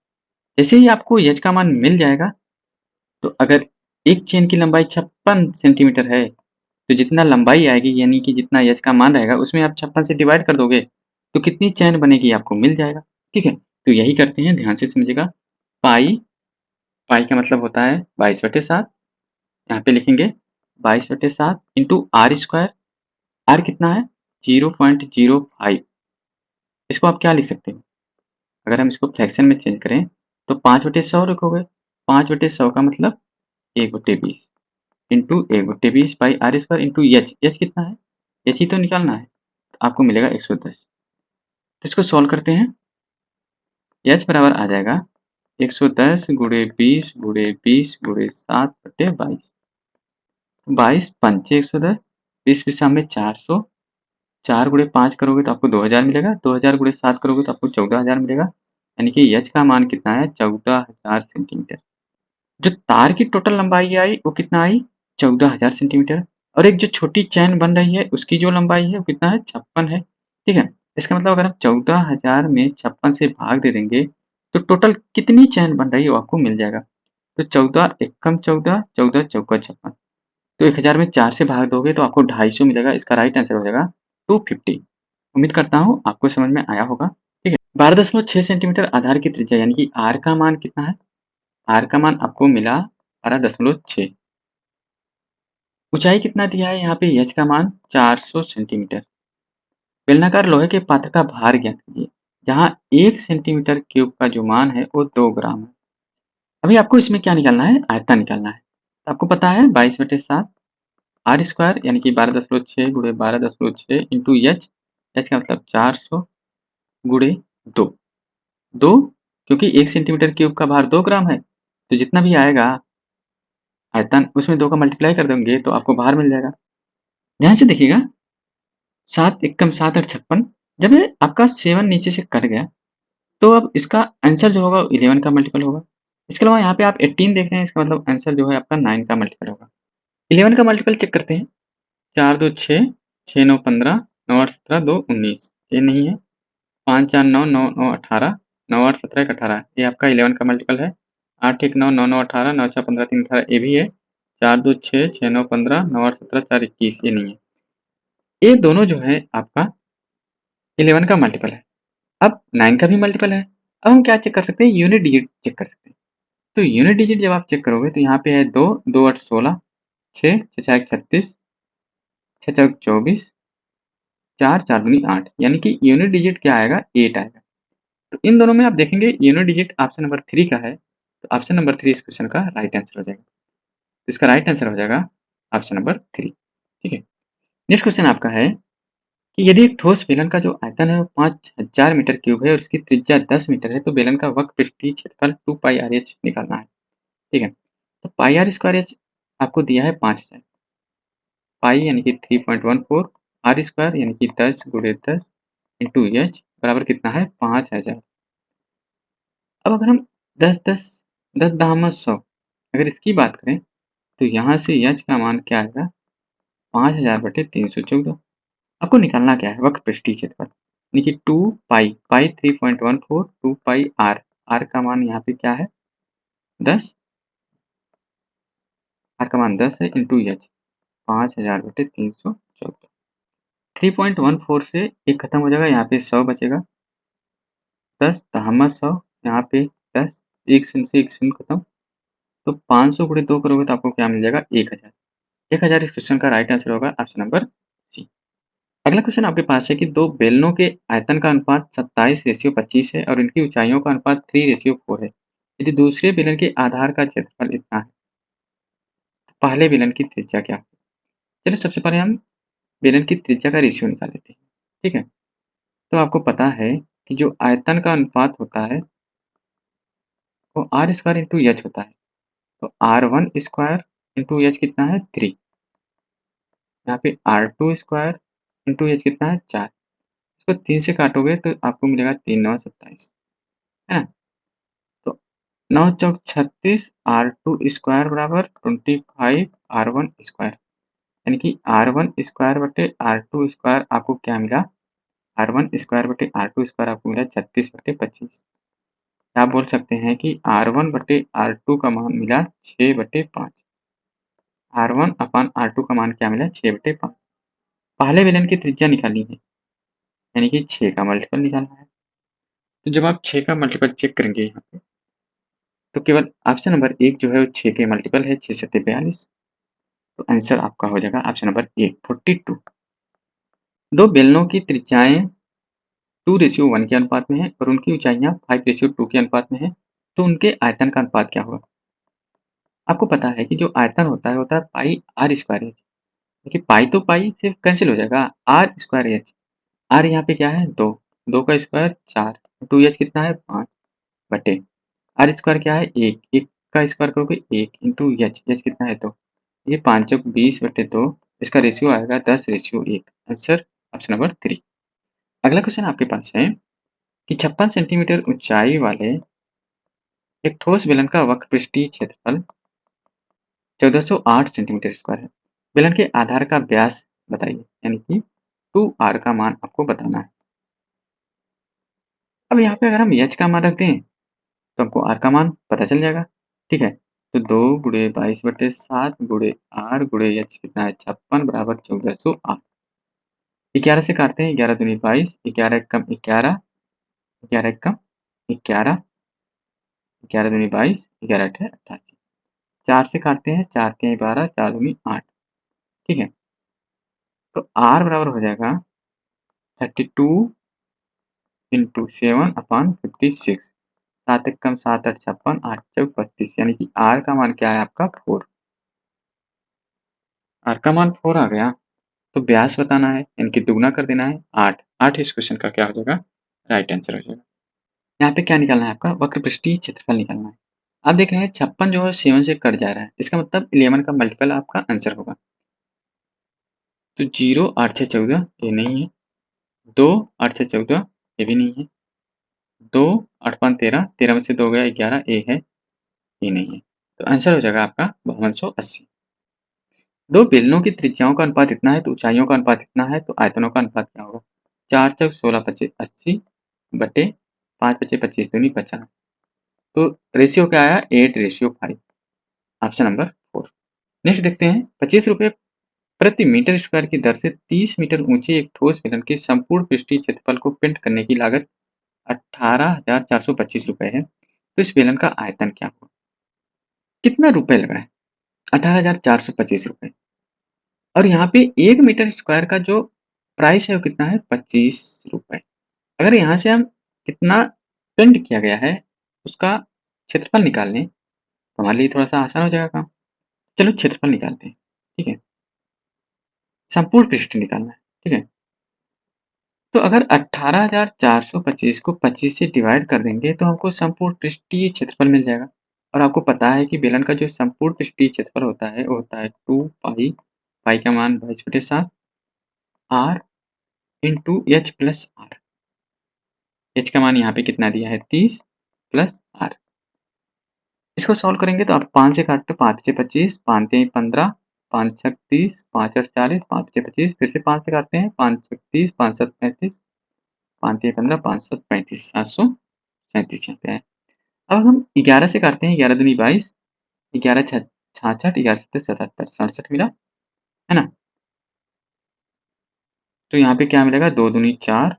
A: जैसे ही आपको एच का मान मिल जाएगा, तो अगर एक चेन की लंबाई 56 सेंटीमीटर है, तो जितना लंबाई आएगी यानी कि जितना एच का मान रहेगा उसमें आप 56 से डिवाइड कर दोगे, तो कितनी चैन बनेगी आपको मिल जाएगा, ठीक है। तो यही करते हैं, ध्यान से समझिएगा। पाई, पाई का मतलब होता है 22/7, यहाँ पे लिखेंगे 22/7 इंटू आर स्क्वायर, आर कितना है 0.05, इसको आप क्या लिख सकते हो, अगर हम इसको फ्रैक्शन में चेंज करें तो 5/100 लिखोगे, 5/100 का मतलब 1/20 into 1/20 by R square into H, H कितना है एच ही तो निकालना है, तो आपको मिलेगा 110। तो इसको सॉल्व करते हैं, एच बराबर आ जाएगा 110 गुणे 20 गुणे 20 गुणे 7/22, 22 पंचे 110, 20 के सामने 400, 4 गुणे 5 करोगे तो आपको 2000 मिलेगा, 2000 गुणे 7 करोगे तो आपको 14000 मिलेगा, यानी कि एच का मान कितना है 14000 सेंटीमीटर। जो तार की टोटल लंबाई आई वो कितना आई 14000 सेंटीमीटर, और एक जो छोटी चैन बन रही है उसकी जो लंबाई है वो कितना है 56 है, ठीक है। इसका मतलब अगर हम 14000 में 56 से भाग दे देंगे तो टोटल कितनी चैन बन रही है वो आपको मिल जाएगा। तो 14 एकम 14, 14 चौका 56, तो 1000 में 4 से भाग दोगे तो आपको 250 मिलेगा। इसका राइट आंसर हो जाएगा 250। उम्मीद करता हूँ आपको समझ में आया होगा, ठीक है। 12.6 सेंटीमीटर आधार की त्रिज्या यानी कि आर का मान कितना है? आर का मान आपको मिला 12.6। ऊंचाई कितना दिया है यहाँ पे? एच का मान 400 सेंटीमीटर। बेलनाकार लोहे के पात्र का भार ज्ञात कीजिए जहाँ 1 सेंटीमीटर क्यूब का जो मान है वो 2 ग्राम है। अभी आपको इसमें क्या निकालना है? आयतन निकालना है। तो आपको पता है 22/7 आर स्क्वायर यानी कि 12.6 गुणे 12.6 इंटू एच। एच का मतलब 400 गुणे 2। 2 क्योंकि 1 सेंटीमीटर क्यूब का भार 2 ग्राम है, तो जितना भी आएगा आयतन उसमें 2 का मल्टीप्लाई कर देंगे तो आपको भार मिल जाएगा। ध्यान से देखिएगा, 7 एकम 7 और 56। जब ये आपका 7 नीचे से कट गया तो अब इसका आंसर जो होगा 11 का मल्टीपल होगा। इसके अलावा यहाँ पे आप 18 देख रहे हैं, इसका मतलब आंसर जो है आपका 9 का मल्टीपल होगा। 11 का मल्टीपल चेक करते हैं। 4 2 6, 6 9 15, 9 8 17, 2 19, ये नहीं है। 5 4 9, 9 9 18, 9 8 17 1 18, ये आपका 11 का मल्टीपल है। 8 1 9, 9 9 18, 9 6 15 3 18, ये भी है। 4 2 6, 6 9 15, 9 8 17 4 21, ये नहीं है। ये दोनों जो है आपका 11 का मल्टीपल है। अब 9 का भी मल्टीपल है। अब हम क्या चेक कर सकते हैं? यूनिट डिजिट चेक कर सकते हैं। तो यूनिट डिजिट जब आप चेक करोगे तो यहाँ पे है 2, 2 8 16, 6 6 6 36, 6 6 24, 4 4 दूनी 8, यानी कि यूनिट डिजिट क्या आएगा? 8 आएगा। तो इन दोनों में आप देखेंगे यूनिट डिजिट ऑप्शन नंबर 3 का है, तो ऑप्शन नंबर 3 इस क्वेश्चन का राइट आंसर हो जाएगा। तो इसका राइट आंसर हो जाएगा ऑप्शन नंबर 3। ठीक है। नेक्स्ट क्वेश्चन आपका है कि यदि एक ठोस बेलन का जो आयतन है वो 5000 मीटर क्यूब है और इसकी त्रिज्या 10 मीटर है तो बेलन का वक्र पृष्ठीय क्षेत्रफल 2 पाई आर एच निकालना है। ठीक है। तो पाई आर स्क्वायर एच आपको दिया है 5000, पाई यानी कि 3.14, आर स्क्वायर यानी कि 10 गुणे 10 इंटू एच बराबर कितना है? 5000। अब अगर हम 10 10 10 दाम 100 अगर इसकी बात करें तो यहाँ से एच का मान क्या आएगा? 5000/314। आपको निकालना क्या है? वक्र पृष्ठीय क्षेत्रफल यानी कि 2 पाई, पाई 3.14, 2 पाई आर, आर का मान यहाँ पे क्या है? 10, आर का मान 10 है इंटू एच 5000/314। 3.14 से एक खत्म हो जाएगा, यहाँ पे 100 बचेगा। 10 दहमा 100, यहाँ पे 10, एक शून्य से एक शून्य खत्म। तो 500 गुणे 2 करोगे तो आपको क्या मिल जाएगा? 1000। 1000 इस क्वेश्चन का राइट आंसर होगा ऑप्शन नंबर सी। अगला क्वेश्चन आपके पास है कि दो बेलनों के आयतन का अनुपात 27:25 है और इनकी ऊंचाइयों का अनुपात 3:4 है। यदि दूसरे बेलन के आधार का क्षेत्रफल इतना है तो पहले बेलन की त्रिज्या क्या है? चलो सबसे पहले हम बेलन की त्रिज्या का रेशियो निकाल लेते हैं। ठीक है। तो आपको पता है कि जो आयतन का अनुपात होता है वो आर स्क्वायर इंटू एच होता है। तो R1 स्क्वायर इंटू एच कितना है? 3। यहाँ पे R2 स्क्वायर इंटू एच कितना है? 4। इसको 3 से काटोगे तो आपको मिलेगा 3 9 27, है ना? तो 9 चौक 36, R2 स्क्वायर बराबर 25 R1 स्क्वायर, यानी कि R1 स्क्वायर बटे R2 स्क्वायर आपको क्या मिला? R1 स्क्वायर बटे R2 स्क्वायर आपको मिला 36/25। आप बोल सकते हैं कि R1 बटे R2 का मान मिला 6/5। R1 अपान R2 का मान क्या मिला? 6/5। पहले बेलन की त्रिज्या निकालनी है यानी कि 6 का मल्टीपल निकालना है। तो जब आप 6 का मल्टीपल चेक करेंगे यहाँ पे तो केवल ऑप्शन नंबर 1 जो है वो 6 के मल्टीपल है, 6 7 42। तो आंसर आपका हो जाएगा ऑप्शन नंबर 1 42। दो बेलनों की त्रिज्याएं 2:1 के अनुपात में है और उनकी ऊंचाइयां 5:2 के अनुपात में है, तो उनके आयतन का अनुपात क्या होगा? आपको पता है कि जो आयतन होता है पाई आर स्क्वायर एच। देखिए पाई तो पाई से कैंसिल हो जाएगा, आर स्क्वायर एच। आर यहाँ पे क्या है? 2, 2 का स्क्वायर 4, 2h कितना है? 5 बटे आर स्क्वायर क्या है? 1, 1 का स्क्वायर करोगे 1 इंटू एच, एच कितना है? 2। ये 5 चौक 20/2, इसका रेशियो आएगा 10:1। Answer option number 3। अगला क्वेश्चन आपके पास है कि 56 सेंटीमीटर ऊंचाई वाले एक ठोस बेलन का वक्र पृष्ठीय क्षेत्रफल 1408 सेंटीमीटर स्क्वायर है। बेलन के आधार का व्यास बताइए यानी कि 2r का मान आपको बताना है। अब यहाँ पे अगर हम h का मान रख दें तो हमको r का मान पता चल जाएगा। ठीक है। तो 2 गुणे 22/7 गुणे r गुणे h कितना है? 56 बराबर 1408। 11 से काटते हैं, 11 दूनी 22, 11 कम 11, 11 एकम 11, 11 दूनी 22, 11 अठे 88। 4 से काटते हैं, 4 तिहाई 12, 4 दूनी 8। ठीक है, तो R बराबर हो जाएगा 32 इंटू 7/56। 7 एकम 7, 8 56, 8 चौक 32, यानी कि R का मान क्या है आपका 4। R का मान 4 आ गया, तो व्यास बताना है, इनकी दुगना कर देना है 8। 8 इस क्वेश्चन का क्या हो जाएगा, राइट आंसर हो जाएगा। यहाँ पे क्या निकालना है आपका, वक्रपृष्ठीय क्षेत्रफल निकालना है। आप देख रहे हैं 56 जो है 7 से कट जा रहा है, इसका मतलब 11 का मल्टीपल आपका आंसर होगा। तो 0 8 6 14 ये नहीं है, 2 8 6 14 ये भी नहीं है, 2 8 5 13, 13 में से 2 गया 11 ये है, ये नहीं है। तो आंसर हो जाएगा आपका 5280। दो बेलनों की त्रिज्याओं का अनुपात इतना है तो ऊंचाइयों का अनुपात इतना है, तो आयतनों का अनुपात क्या होगा, 4 चौक 16 25 80 बटे 5 बचे 25 दूनी 50। तो रेशियो क्या आया, 8:5। Option number 4। नेक्स्ट देखते हैं, 25 रुपये प्रति मीटर स्क्वायर की दर से 30 मीटर ऊंचे एक ठोस बेलन के संपूर्ण पृष्ठीय क्षेत्रफल को पेंट करने की लागत 18,425 रुपए है, तो इस बेलन का आयतन क्या होगा। कितना रुपए लगा है, 18,425 रुपए। और यहाँ पे 1 मीटर स्क्वायर का जो प्राइस है वो कितना है, 25 रुपए। अगर यहाँ से हम कितना पेंट किया गया है उसका क्षेत्रफल निकाल लें तो हमारे लिए थोड़ा सा आसान हो जाएगा काम। चलो क्षेत्रफल निकालते हैं। ठीक है, संपूर्ण पृष्ठ निकालना है। ठीक है, तो अगर 18,425 को 25 से डिवाइड कर देंगे तो हमको संपूर्ण पृष्ठीय क्षेत्रफल मिल जाएगा। और आपको पता है कि बेलन का जो संपूर्ण पृष्ठीय क्षेत्रफल होता है वो होता है 2 पाई, पाई का मान 22/7 r into H plus R. H का मान यहाँ पे कितना दिया है 30 प्लस आर। इसको सॉल्व करेंगे तो आप 5 से काटते 5 से 25, 5 से 15, 5 छक 30, 5 8 40, 5 से 25, फिर से 5 से काटते हैं 5 छक 30, 5 7 35, 5 3 15, 5 7 35, 737 यहाँ पे है। अब हम 11 से काटते हैं, 11 दूनी 22, 11 छह 66, 11 सत्ते 77, 67 मिला है ना। तो यहाँ पे क्या मिलेगा, 2 दूनी 4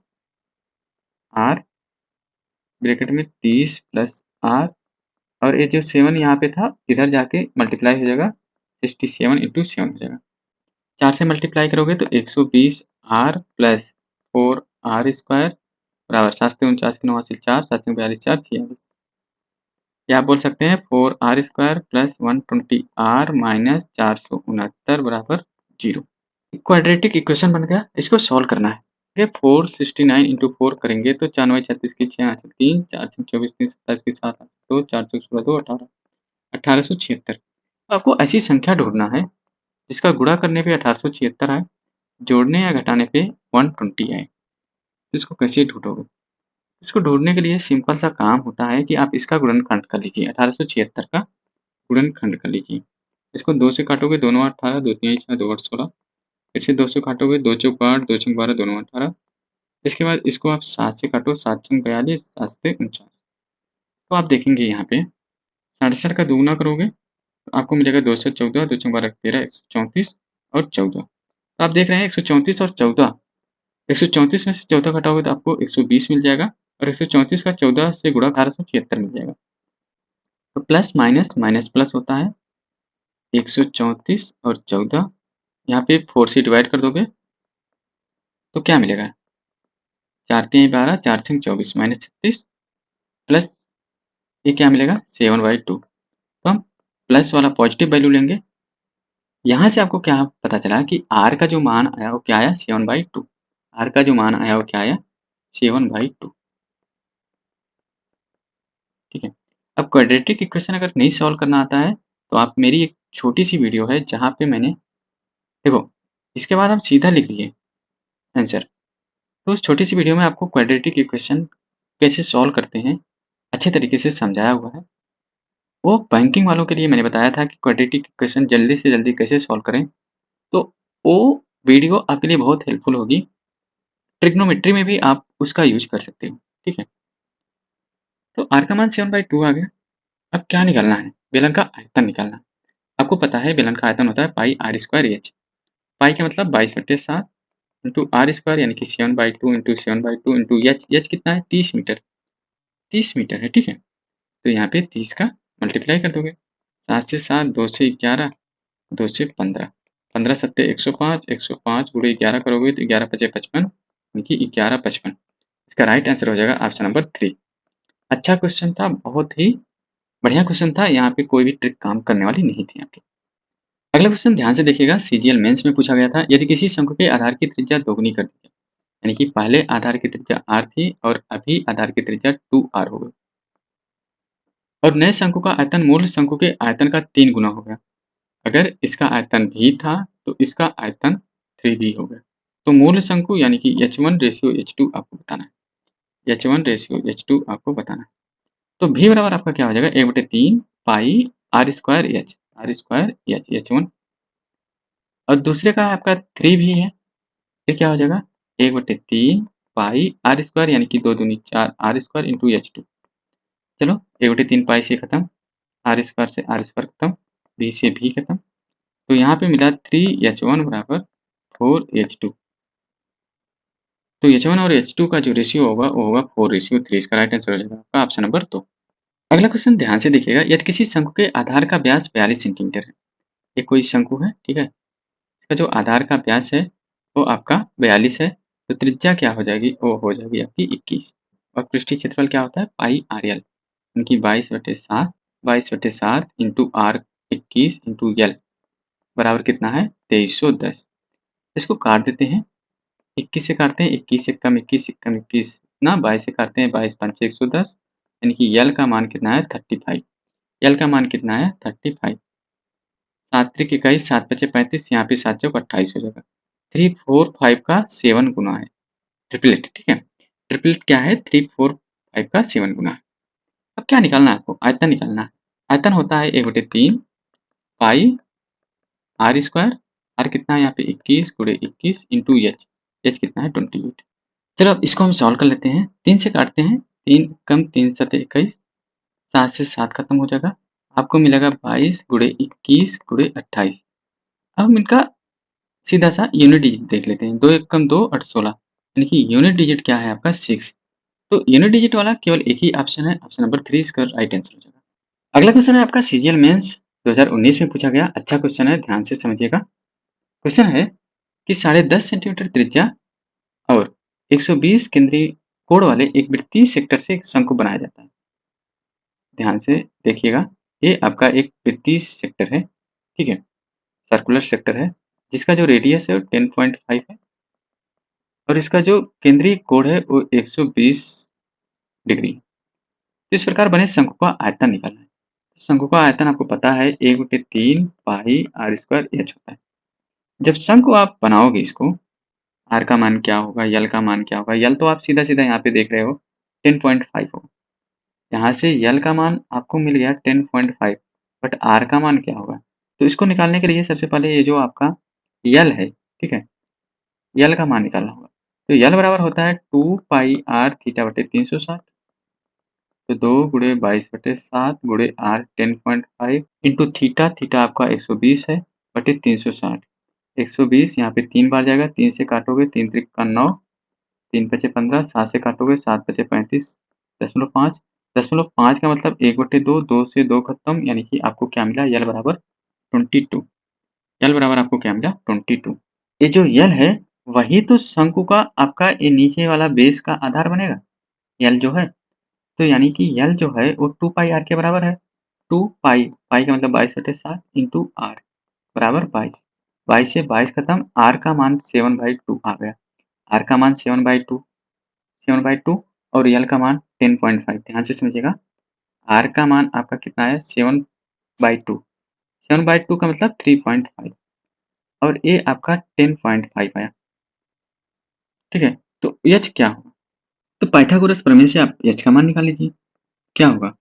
A: आर ब्रैकेट में 30 प्लस आर, और ये जो 7 यहाँ पे था इधर जाके मल्टीप्लाई हो जाएगा 67 इंटू 7 हो जाएगा। 4 से मल्टीप्लाई करोगे तो 120 आर प्लस 4 आर स्क्वायर बराबर 7 से 49 की 9 से 4, 7 से 42 4 46। या आप बोल सकते हैं 4 R square plus 120 R minus 469 बराबर 0। क्वाड्रेटिक इक्वेशन बन गया, इसको सॉल्व करना है। ये 469 इंटू 4 करेंगे तो 4 36 की 6 से 3, 4 24 3 27 की 7 2, 4 16 2 18, 1876। आपको ऐसी संख्या ढूंढना है जिसका गुणा करने पे 1876 आए, जोड़ने या घटाने पे 120 आए। इसको कैसे ढूंढोगे, इसको ढूंढने के लिए सिंपल सा काम होता है कि आप इसका गुणनखंड कर लीजिए, 1876 का गुणनखंड कर लीजिए। इसको 2 से काटोगे, दोनों 18, 2 3 6 2 8 16, फिर से 2 से काटोगे, 2 चौक 8, 2 छक 12, दोनों 18। इसके बाद इसको आप 7 से काटो, 7 छक 42, 7 से 49। तो आप देखेंगे यहाँ पे 67 का दुगुना करोगे तो आपको मिलेगा 214, 2 छक 12 13, 134 और 14। तो आप देख रहे हैं 134 और 14, 134 में से 14 घटाओगे तो आपको 120 मिल जाएगा, और 134 का 14 से गुणा 1876 मिल जाएगा। तो प्लस माइनस माइनस प्लस होता है, 134 और 14 यहाँ पे 4 से डिवाइड कर दोगे तो क्या मिलेगा, 4 3 12, 4 6 24 माइनस 36 प्लस ये क्या मिलेगा 7/2। तो हम प्लस वाला पॉजिटिव वैल्यू लेंगे। यहाँ से आपको क्या पता चला कि r का जो मान आया वो क्या आया 7/2। r का जो मान आया वो क्या आया 7/2। ठीक है, अब क्वाड्रेटिक इक्वेशन अगर नहीं सॉल्व करना आता है तो आप मेरी एक छोटी सी वीडियो है जहाँ पे मैंने, देखो इसके बाद हम सीधा लिख लिए आंसर। तो उस छोटी सी वीडियो में आपको क्वाड्रेटिक इक्वेशन कैसे सॉल्व करते हैं अच्छे तरीके से समझाया हुआ है। वो बैंकिंग वालों के लिए मैंने बताया था कि क्वाड्रेटिक इक्वेशन जल्दी से जल्दी कैसे सॉल्व करें, तो वो वीडियो आपके लिए बहुत हेल्पफुल होगी। ट्रिग्नोमेट्री में भी आप उसका यूज कर सकते हो। ठीक है, तो r का मान 7/2 आ गया। अब क्या निकालना है, बेलन का आयतन निकालना है। आपको पता है बेलन का आयतन होता है pi R square H. Pi का मतलब 22/7 इंटू आर स्क्वायर यानी कि 7/2 इंटू 7/2 इंटू एच। एच कितना है 30 मीटर। 30 मीटर है, ठीक है। तो यहाँ पे 30 का मल्टीप्लाई कर दोगे, 7 से 7, 2 से 11, 2 से 15, 15 सत्ते 105, 105 गुणे 11 करोगे तो 11 पचे 55, यानी कि 11 55। इसका राइट आंसर हो जाएगा ऑप्शन नंबर 3। अच्छा क्वेश्चन था, बहुत ही बढ़िया क्वेश्चन था, यहाँ पे कोई भी ट्रिक काम करने वाली नहीं थी आपकी। अगला क्वेश्चन ध्यान से देखिएगा, सीजीएल मेंस में पूछा गया था, यदि किसी शंकु के आधार की त्रिज्या दोगुनी कर दी, यानी कि पहले आधार की त्रिज्या r थी और अभी आधार की त्रिज्या 2r हो गई, और नए शंकु का आयतन मूल शंकु के आयतन का 3 गुना हो गया। अगर इसका आयतन v था तो इसका आयतन 3v हो गया। तो मूल शंकु यानी कि h1 रेशियो h2 आपको बताना है, h1 रेशियो h2 आपको बताना है। तो v बराबर आपका क्या हो जाएगा, 1/3 पाई r square h, r square h, h1, और दूसरे का आपका 3v है, ये क्या हो जाएगा 1/3 पाई r स्क्वायर यानी कि 2 दूनी 4 r स्क्वायर इंटू h2। चलो 1/3 पाई से खत्म, r स्क्वायर से r स्क्वायर खत्म, v से v खत्म, तो यहाँ पे मिला 3h1 बराबर 4h2। तो h1 और h2 का जो रेशियो होगा वो होगा 4:3। इसका राइट आंसर हो जाएगा आपका ऑप्शन नंबर 2। अगला क्वेश्चन ध्यान से देखिएगा, यदि किसी शंकु के आधार का व्यास 42 सेंटीमीटर है, ये कोई शंकु है, ठीक है, इसका जो आधार का व्यास है वो आपका 42 है, तो त्रिज्या क्या हो जाएगी, वो हो जाएगी आपकी 21, और पृष्ठीय क्षेत्रफल क्या होता है पाई आर एल, यानी 22/7 इंटू आर 21 इंटू एल बराबर कितना है 2310। इसको काट देते हैं, 21 से काटते हैं, 21 एकम 21 एकम 21 ना, 22 से काटते हैं, 22 पंचे 110, यानी कि यल का मान कितना है 35, यल का मान कितना है 35, 7 त्रिक 21, 7 पचे 35, यहाँ पे 7 चौक 28 हो जाएगा। 345 का 7 गुना है, ट्रिपलेट, ठीक है, ट्रिपलेट क्या है 345 का 7 गुना है। अब क्या निकालना है आपको, आयतन निकालना है। आयतन होता है 1/3 पाई आर स्क्वायर, आर कितना है यहाँ पे 21 गुणे 21 इंटू एच, एच कितना है 28। चलो अब इसको हम सॉल्व कर लेते हैं, 3 से काटते हैं, 3 कम 3 सत 21, 7 से 7 खत्म हो जाएगा, आपको मिलेगा 22 गुणे 21 गुणे 28। अब हम इनका सीधा सा यूनिट डिजिट देख लेते हैं, 2 एकम 2 8 16, यानी कि यूनिट डिजिट क्या है आपका 6। तो यूनिट डिजिट वाला केवल एक ही ऑप्शन है, ऑप्शन नंबर 3 इसका राइट आंसर हो जाएगा। अगला क्वेश्चन है आपका सीजीएल मेंस 2019 में पूछा गया, अच्छा क्वेश्चन है, ध्यान से समझिएगा। क्वेश्चन है कि 10.5 सेंटीमीटर त्रिज्या और 120 केंद्रीय कोण वाले एक वृत्तीय सेक्टर से एक शंकु बनाया जाता है। ध्यान से देखिएगा, ये आपका एक वृत्तीय सेक्टर है, ठीक है, सर्कुलर सेक्टर है, जिसका जो रेडियस है वो 10.5 है, और इसका जो केंद्रीय कोण है वो 120 डिग्री है। इस प्रकार बने शंकु का आयतन निकालना है। शंकु का आयतन आपको पता है 1/3 पाई आर स्क्वायर एच होता है। जब शंकु आप बनाओगे इसको, आर का मान क्या होगा, यल का मान क्या होगा, यल तो आप सीधा सीधा यहाँ पे देख रहे हो 10.5 होगा, यहाँ से यल का मान आपको मिल गया 10.5, बट आर का मान क्या होगा, तो इसको निकालने के लिए सबसे पहले ये जो आपका यल है, ठीक है, यल का मान निकालना होगा। तो यल बराबर होता है 2 पाई आर थीटा बटे 360, तो 2 गुणे 22/7 गुणे आर 10.5 इंटू थीटा, थीटा आपका 120 है बटे 360, 120 यहाँ पे 3 बार जाएगा, 3 से काटोगे 3 त्रिक का 9, 3 पचे 15, 7 से काटोगे 7 पचे 35, 0.5, 0.5 का मतलब 1/2, 2 से 2 खत्म, यानी कि आपको क्या मिला यल बराबर 22, यल बराबर आपको क्या मिला 22। ये जो यल है वही तो शंकु का आपका ये नीचे वाला बेस का आधार बनेगा, यल जो है, तो यानी कि यल जो है वो 2 पाई आर के बराबर है। 2 पाई, पाई का मतलब 22/7 इंटू आर बराबर 22, 22 से 22 खत्म, आर का मान 7/2 आ गया, आर का मान 7/2, 7/2, और यल का मान 10.5। ध्यान से समझिएगा, आर का मान आपका कितना है 7/2, 7/2 का मतलब 3.5, और ये आपका 10.5 आया, ठीक है। तो एच क्या होगा, तो पाइथागोरस प्रमेय से आप एच का मान निकाल लीजिए, क्या होगा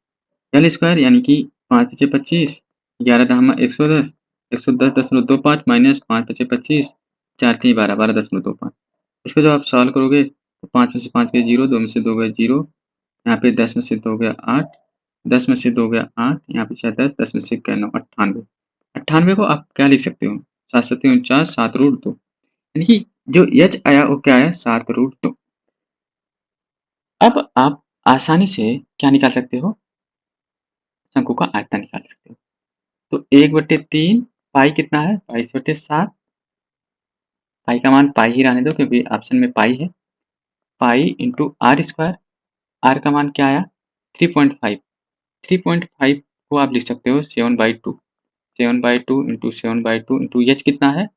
A: यल स्क्वायर यानी कि 5 पचे 25, 11 दहमा 110, 110.25 माइनस 5 पचे 25, 4 3 12, 12.25। इसको जब आप सॉल्व करोगे तो 5 में से 5 गए 0, 2 में से 2 गए 0, यहाँ पे 10 में से 2 गया 8, 10 में से 2 गया 8, यहाँ पे 10, 10 में से 1 गया 9, 98। 98 को आप क्या लिख सकते हो, 7 7 49, 7√2, यानी कि जो एच आया वो क्या आया 7√2। अब आप आसानी से क्या निकाल सकते हो? शंकु का आयतन निकाल सकते हो। तो 1/3 पाई कितना है? 22/7। पाई का मान पाई ही रहने दो क्योंकि ऑप्शन में पाई है। Pi into R square. R का मान क्या आया? 3.5। 3.5 को आप लिख सकते हो 7/2। 7/2 इंटू 7/2 इंटू एच कितना है?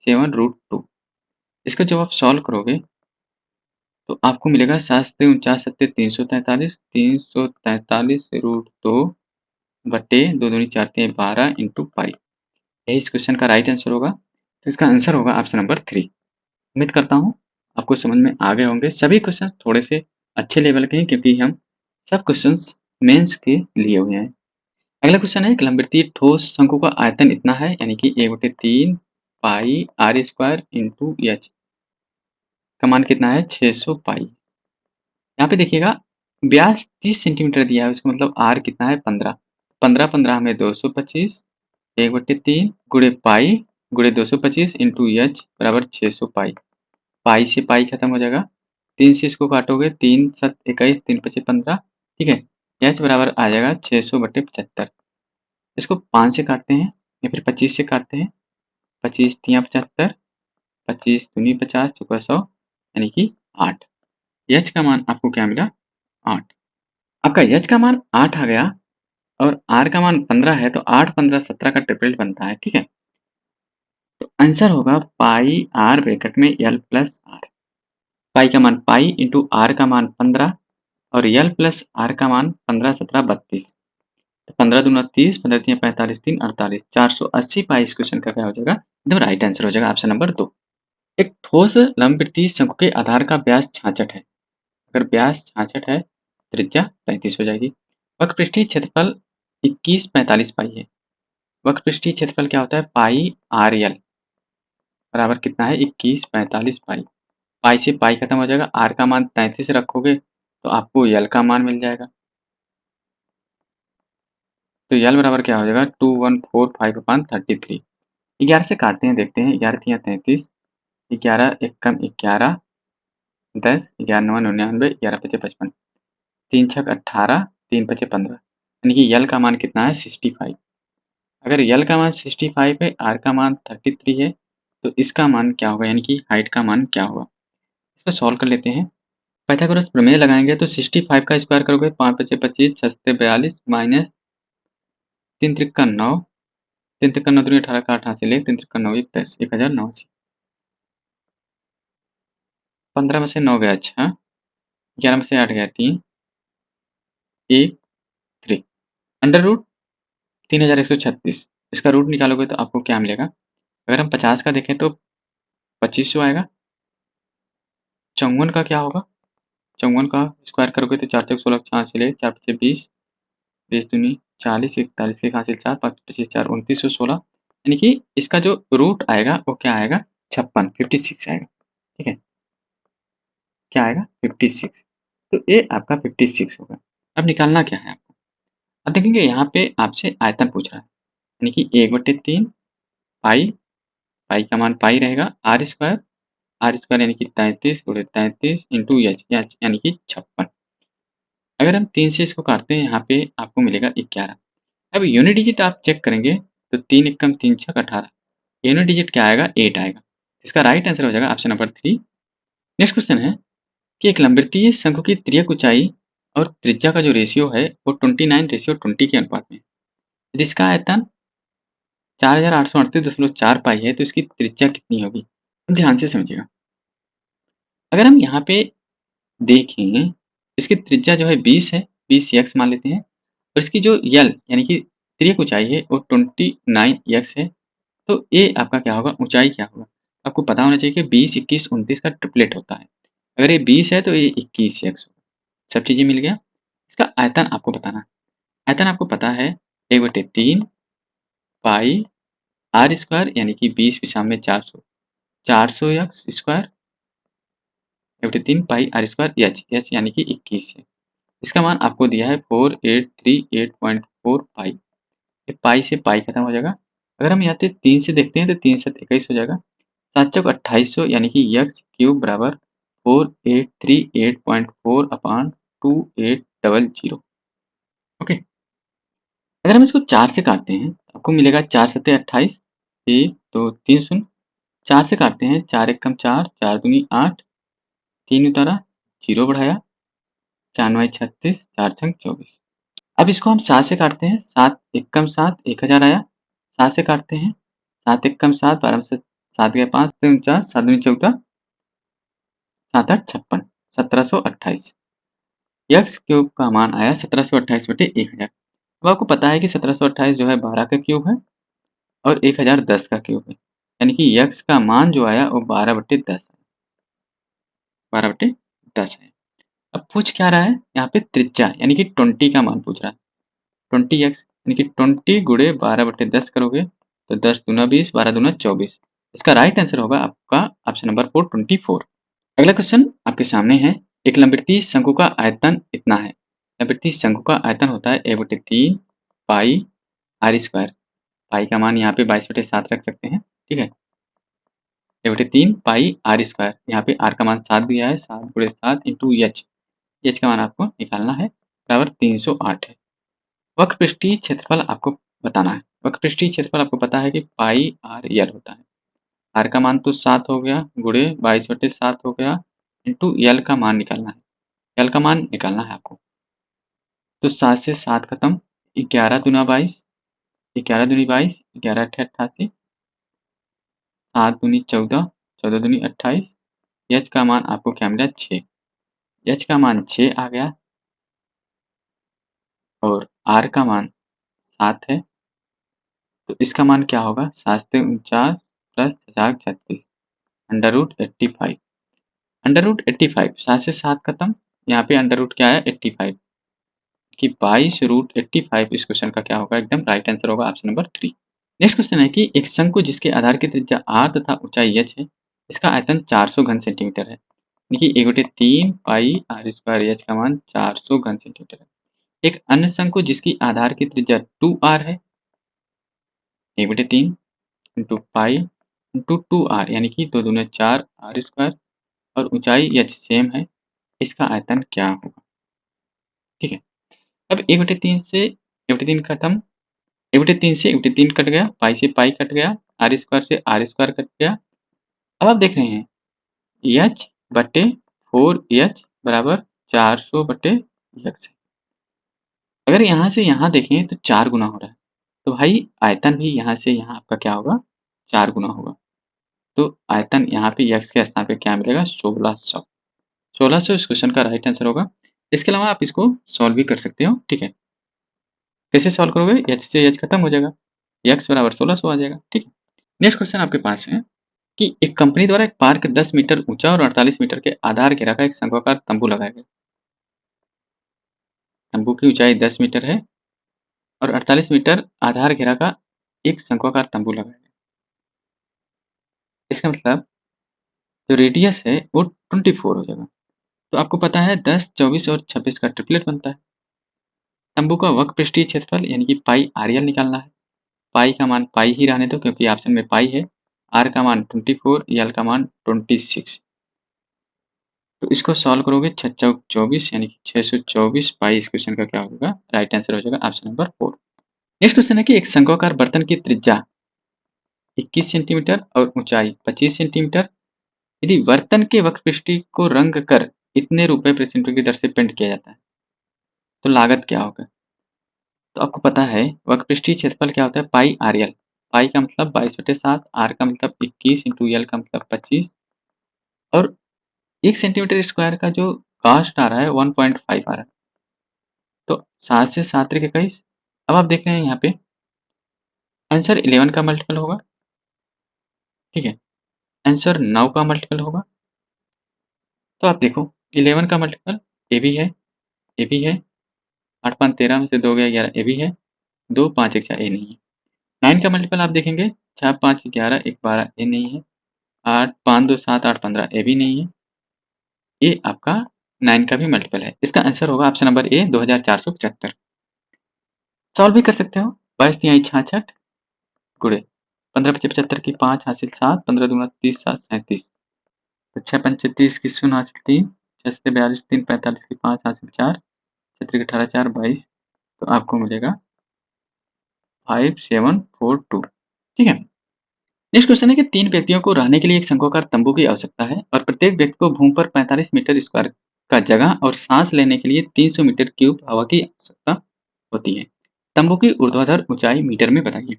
A: 7√2। इसको जब आप सॉल्व करोगे तो आपको मिलेगा 7×49 = 343 बटे 2 दूनी 4 तिया 12 इंटू पाई। यही इस क्वेश्चन का राइट आंसर होगा। तो इसका आंसर होगा ऑप्शन नंबर 3। उम्मीद करता हूँ आपको समझ में आ गए होंगे। सभी क्वेश्चन थोड़े से अच्छे लेवल के हैं क्योंकि हम सब क्वेश्चंस मेंस के लिए हुए हैं। अगला क्वेश्चन है, एक लंबवृत्तीय ठोस शंकु का आयतन इतना है यानी कि 1/3 pi R square into H का मान कितना है? 600 पाई। यहाँ पे देखिएगा व्यास 30 सेंटीमीटर दिया है, उसका मतलब आर कितना है? 15। 15 15 हमें 225 1/3 गुणे पाई गुणे 225 इंटू एच बराबर 600 पाई। पाई से पाई खत्म हो जाएगा, 3 से इसको काटोगे 3 7 21 3 5 15। ठीक है, एच बराबर आ जाएगा 600/75। इसको 5 से काटते हैं या फिर 25 से काटते हैं। 25 तिया 75, 25 दूनी 50 चौका 100 यानी कि 8। एच का मान आपको क्या मिला? 8। आपका एच का मान 8 आ गया और आर का मान 15 है, तो 8 15 17 का ट्रिपलेट बनता है। ठीक है, तो आंसर होगा पाई आर ब्रैकेट में एल प्लस आर। पाई का मान पाई इंटू आर का मान 15 और एल प्लस आर का मान 15 17 32। तो 15 दूना 30, 15 तिया 45, 3 48, 480 पाई इस क्वेश्चन का क्या हो जाएगा? एकदम राइट आंसर हो जाएगा ऑप्शन नंबर 2। एक ठोस लंबवृत्तीय शंकु के आधार का व्यास 66 है। अगर व्यास 66 है, त्रिज्या 35 हो जाएगी। वक्रपृष्ठीय क्षेत्रफल 21 45 पाई है। वक्रपृष्ठीय क्षेत्रफल क्या होता है? पाई आर एल बराबर कितना है? 21 45 पाई। पाई से पाई खत्म हो जाएगा, आर का मान 33 रखोगे तो आपको एल का मान मिल जाएगा। तो एल बराबर क्या हो जाएगा? 2145/33। 11 से काटते हैं, देखते हैं। 11 तिया 33, 11 एकम 11, 10, 11 नवा 99, 11 पचे 55, 3 छक 18, 3 पचे 15 यानी कि यल का मान कितना है? 65। अगर यल का मान 65 है, आर का मान 33 है, तो इसका मान क्या होगा? यानी कि हाइट का मान क्या होगा? इसको सॉल्व कर लेते हैं। पाइथागोरस प्रमेय लगाएंगे तो 65 का स्क्वायर करोगे 5 पचे 25, 6 सत्ते 42 माइनस 3 त्रिका 9, 3 त्रिका 9 दूनी 18 का 88 ले 3 त्रिका 9 1 10, 1089। 15 में से 9 गया, अच्छा 11 में से 8 गया 3, 1 3 अंडर रूट 3136। इसका रूट निकालोगे तो आपको क्या मिलेगा? अगर हम 50 का देखें तो 2500 आएगा। 54 का क्या होगा? 54 का स्क्वायर करोगे तो 4 चौक 16 4 से ले 4 पचे 20, 20 दूनी 40, 41 के हासिल 4 5 पच्चीस 4 2916 यानी कि इसका जो रूट आएगा वो क्या आएगा? 56 आएगा। ठीक है, क्या आएगा? 56। तो ये आपका 56 होगा। अब निकालना क्या है आपको? अब देखेंगे यहाँ पे आपसे आयतन पूछ रहा है यानी कि 1/3 पाई, पाई का मान पाई रहेगा, आर स्क्वायर यानी कि 33 गुणे 33 इंटू एच यानी कि 56। अगर हम 3 से इसको काटते हैं यहाँ पे आपको मिलेगा 11। अब यूनिट डिजिट आप चेक करेंगे तो 3 एकम 3 छक 18। यूनिट डिजिट क्या आएगा? 8 आएगा। इसका राइट आंसर हो जाएगा ऑप्शन नंबर 3। नेक्स्ट क्वेश्चन है कि एक लंबवृत्तीय शंकु की तिर्यक ऊंचाई और त्रिज्या का जो रेशियो है वो 29:20 के अनुपात में है। जिसका आयतन 4838.4 पाई है, तो इसकी त्रिज्या कितनी होगी? ध्यान से समझिएगा। अगर हम यहाँ पे देखें, इसकी त्रिज्या जो है 20 है, 20 एक्स मान लेते हैं और इसकी जो यल यानी कि तिर्यक ऊंचाई है वो 29 एक्स है। तो ये आपका क्या होगा? ऊंचाई क्या होगा? आपको पता होना चाहिए कि 20 21 29 का ट्रिपलेट होता है। अगर ये 20 है तो ये 21 एक्स होगा। सब चीजें मिल गया। इसका आयतन आपको बताना है। आयतन आपको पता है 1/3 पाई आर स्क्वायर यानी कि 20 विषम में 400, 400 X square 1/3 pi R square H यानी कि 21 है। इसका मान आपको दिया है 4838.4 पाई। ये पाई से पाई खत्म हो जाएगा। अगर हम यहाँ से 3 से देखते हैं तो 3 7 21 हो जाएगा। 7 चौक 2800 यानी कि एक्स क्यूब बराबर 4838.4 अपॉन 2800। ओके, अगर हम इसको 4 से काटते हैं तो आपको मिलेगा 4 सत्ते 28, 1 2 3 शून्य। 4 से काटते हैं, 4 एकम 4, 4 दूनी 8, 3 उतारा, 0 बढ़ाया, 4 नवाई 36, 4 छंग 24। अब इसको हम 7 से काटते हैं, 7 एकम 7, 1000 आया। 7 से काटते हैं, 7 एकम 7, 12 में से 7 गया 5, 3 49, 7 दूनी 14, 7 8 56, 1728। यक्स क्यूब का मान आया 1728 बटे 1000। अब आपको पता है कि 1728 जो है 12 का क्यूब है और 1000 10 का क्यूब है, यानी कि यक्स का मान जो आया वो 12 बटे 10 है, 12 बटे 10 है। अब पूछ क्या रहा है यहाँ पे, त्रिज्या यानी कि 20 का मान पूछ रहा है। 20x यानी कि 20 गुणे 12 बटे 10 करोगे तो 10 दूना 20, 12 दूना 24। इसका राइट आंसर होगा आपका ऑप्शन नंबर 4, 24। अगला क्वेश्चन आपके सामने है। एक लंबवृत्तीय शंकु का आयतन इतना है। लंबवृत्तीय शंकु का आयतन होता है a बटे 3 पाई आर स्क्वायर। पाई का मान यहाँ पे 22 बटे 7 रख सकते हैं, ठीक है। a बटे 3 पाई आर स्क्वायर, यहाँ पे r का मान 7 दिया है, 7 गुणे 7 इंटू एच का मान आपको निकालना है, बराबर 308 है। वक्र पृष्ठीय क्षेत्रफल आपको बताना है। वक्र पृष्ठीय क्षेत्रफल आपको पता है कि पाई आर यल होता है। आर का मान तो 7 हो गया, गुणे 22 बटे 7 हो गया, इंटू यल का मान निकालना है। यल का मान निकालना है आपको, तो 7 से 7 खत्म, 11 दूना 22, 11 दूनी 22, 11 अट्ठे 88, 7 दूनी 14, 14 दूनी 28। एच का मान आपको क्या मिला, 6। एच का मान 6 आ गया और आर का मान 7 है, तो इसका मान क्या होगा, 7 से 49 plus 36, under root 85। Under root 85, 7 से 7 खत्म, यहाँ पे अंडर रूट क्या है 85, कि 22 रूट 85। इस क्वेश्चन का क्या होगा, एकदम राइट आंसर होगा ऑप्शन नंबर 3। नेक्स्ट क्वेश्चन है कि एक शंकु जिसके आधार की त्रिज्या r तथा ऊंचाई h है, इसका आयतन 400 घन सेंटीमीटर है। यानी कि 1/3 पाई आर स्क्वायर h का मान 400 घन सेंटीमीटर है। एक अन्य शंकु जिसकी आधार की त्रिज्या 2r है, 1/3 इंटू पाई इंटू 2r, यानी कि 2 दूने 4 आर स्क्वायर, और ऊंचाई h सेम है, इसका आयतन क्या होगा, ठीक है। अब 1/3 से 1/3 खत्म, 1/3 से 1/3 कट गया, पाई से पाई कट गया, आर स्क्वायर से आर स्क्वायर कट गया। अब आप देख रहे हैं h बटे 4h बराबर 400 बटे x है। अगर यहाँ से यहाँ देखें तो 4 गुना हो रहा है, तो भाई आयतन भी यहाँ से यहाँ आपका क्या होगा, 4 गुना होगा। तो आयतन यहाँ पे x के स्थान पे क्या मिलेगा, 1600। 1600 इस क्वेश्चन का राइट आंसर होगा। इसके अलावा आप इसको सॉल्व भी कर सकते हो, ठीक है। कैसे सॉल्व करोगे, h से h खत्म हो जाएगा, x बराबर 1600 आ जाएगा, ठीक है। नेक्स्ट क्वेश्चन आपके पास है कि एक कंपनी द्वारा एक पार्क 10 मीटर ऊंचा और 48 मीटर के आधार घेरा का एक शंक्वाकार तंबू लगाया गया। तंबू की ऊंचाई 10 मीटर है और 48 मीटर आधार घेरा का एक शंक्वाकार तंबू लगाया गया। इसका मतलब जो रेडियस है वो 24 हो जाएगा। तो आपको पता है 10, 24 और 26 का ट्रिपलेट बनता है। तंबू का वक्र पृष्ठीय क्षेत्रफल यानी कि पाई आर यल निकालना है। पाई का मान पाई ही रहने दो क्योंकि ऑप्शन में पाई है। आर का मान 24, यल का मान 26। तो इसको सॉल्व करोगे 6 चौक 24 यानी कि 624 पाई। इस क्वेश्चन का क्या होगा, राइट आंसर हो जाएगा ऑप्शन नंबर 4। नेक्स्ट क्वेश्चन है कि एक शंक्वाकार बर्तन की त्रिज्या 21 सेंटीमीटर और ऊंचाई 25 सेंटीमीटर यदि बर्तन के वक्र पृष्ठीय को रंग कर इतने रुपए प्रति सेंटीमीटर की दर से पेंट किया जाता है तो लागत क्या होगा। तो आपको पता है वक्र पृष्ठीय क्षेत्रफल क्या होता है, पाई आर यल। पाई का मतलब 22/7, आर का मतलब 21 इंटू यल का मतलब 25, और 1 सेंटीमीटर स्क्वायर का जो कास्ट आ रहा है 1.5 आ रहा है। तो 7 से 7 तरीके 21। अब आप देख रहे हैं यहाँ पे आंसर 11 का मल्टीपल होगा, ठीक है। आंसर 9 का मल्टीपल होगा। तो आप देखो 11 का मल्टीपल ए भी है, ए भी है, 8 5 13 में से 2 गया 11, ए भी है, 2 5 1 4 ए नहीं है। 9 का मल्टीपल आप देखेंगे 4 5 11 1 12 ए नहीं है, 8 5 2 7 8 15 ए भी नहीं है। ये आपका 9 का भी मल्टीपल है। इसका आंसर होगा ऑप्शन नंबर ए 2475। सॉल्व भी कर सकते हो। 22 तिहाई 66 गुणे 15 पचे 75 की 5 हासिल 7, 15 दूना 30 7 37, 6 पंचे 30 की 0 हासिल 3, 6 से 42, 3 45 की 5 हासिल 4, 6 18 4 22, तो आपको मिलेगा 5742। ठीक है। नेक्स्ट क्वेश्चन है कि 3 व्यक्तियों को रहने के लिए एक शंक्वाकार तंबू की आवश्यकता है और प्रत्येक व्यक्ति को भूमि पर 45 मीटर स्क्वायर का जगह और सांस लेने के लिए 300 मीटर क्यूब हवा की आवश्यकता होती है। तंबू की ऊर्ध्वाधर ऊंचाई मीटर में बताइए।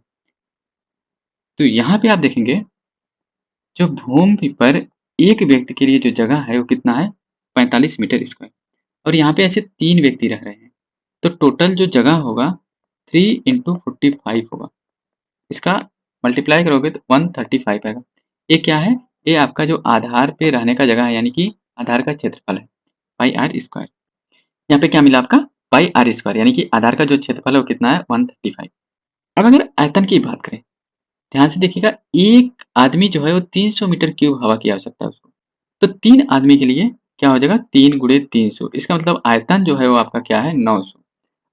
A: तो यहाँ पे आप देखेंगे जो भूमि पर एक व्यक्ति के लिए जो जगह है वो कितना है, 45 मीटर स्क्वायर, और यहाँ पे ऐसे 3 व्यक्ति रह रहे हैं, तो टोटल जो जगह होगा 3 इंटू 45 होगा। इसका मल्टीप्लाई करोगे तो 135 आएगा। ये क्या है, ये आपका जो आधार पे रहने का जगह है, यानी कि आधार का क्षेत्रफल है, पाई आर स्क्वायर। यहाँ पे क्या मिला आपका, पाई आर स्क्वायर, यानी कि आधार का जो क्षेत्रफल है वो कितना है, 135। अब अगर आयतन की बात करें, ध्यान से देखिएगा, एक आदमी जो है वो 300 मीटर क्यूब हवा की आवश्यकता है उसको, तो 3 आदमी के लिए क्या हो जाएगा, 3 गुणे 300, इसका मतलब आयतन जो है वो आपका क्या है, 900।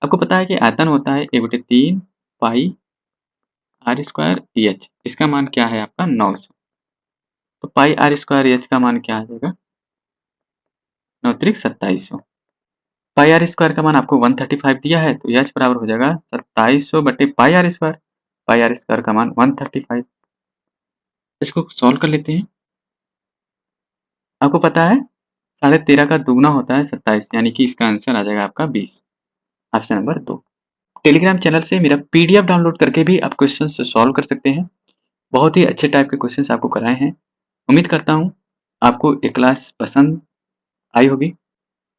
A: आपको पता है कि आयतन होता है 1/3 पाई आर स्क्वायर एच, इसका मान क्या है आपका 900, तो पाई आर स्क्वायर एच का मान क्या आ जाएगा, 9 त्रिक 2700। पाई आर स्क्वायर का मान आपको 135 दिया है, तो एच बराबर हो जाएगा 2700 बटे pi R square, pi R square का मान 135। इसको सॉल्व कर लेते हैं। आपको पता है 13.5 का दुगना होता है 27, यानी कि इसका आंसर आ जाएगा आपका 20, ऑप्शन नंबर 2। टेलीग्राम चैनल से मेरा पीडीएफ डाउनलोड करके भी आप क्वेश्चन सॉल्व कर सकते हैं। बहुत ही अच्छे टाइप के क्वेश्चंस आपको कराए हैं। उम्मीद करता हूँ आपको ये क्लास पसंद आई होगी।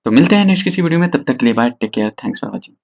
A: तो मिलते हैं नेक्स्ट किसी वीडियो में, तब तक के लिए bye, take care, thanks for watching.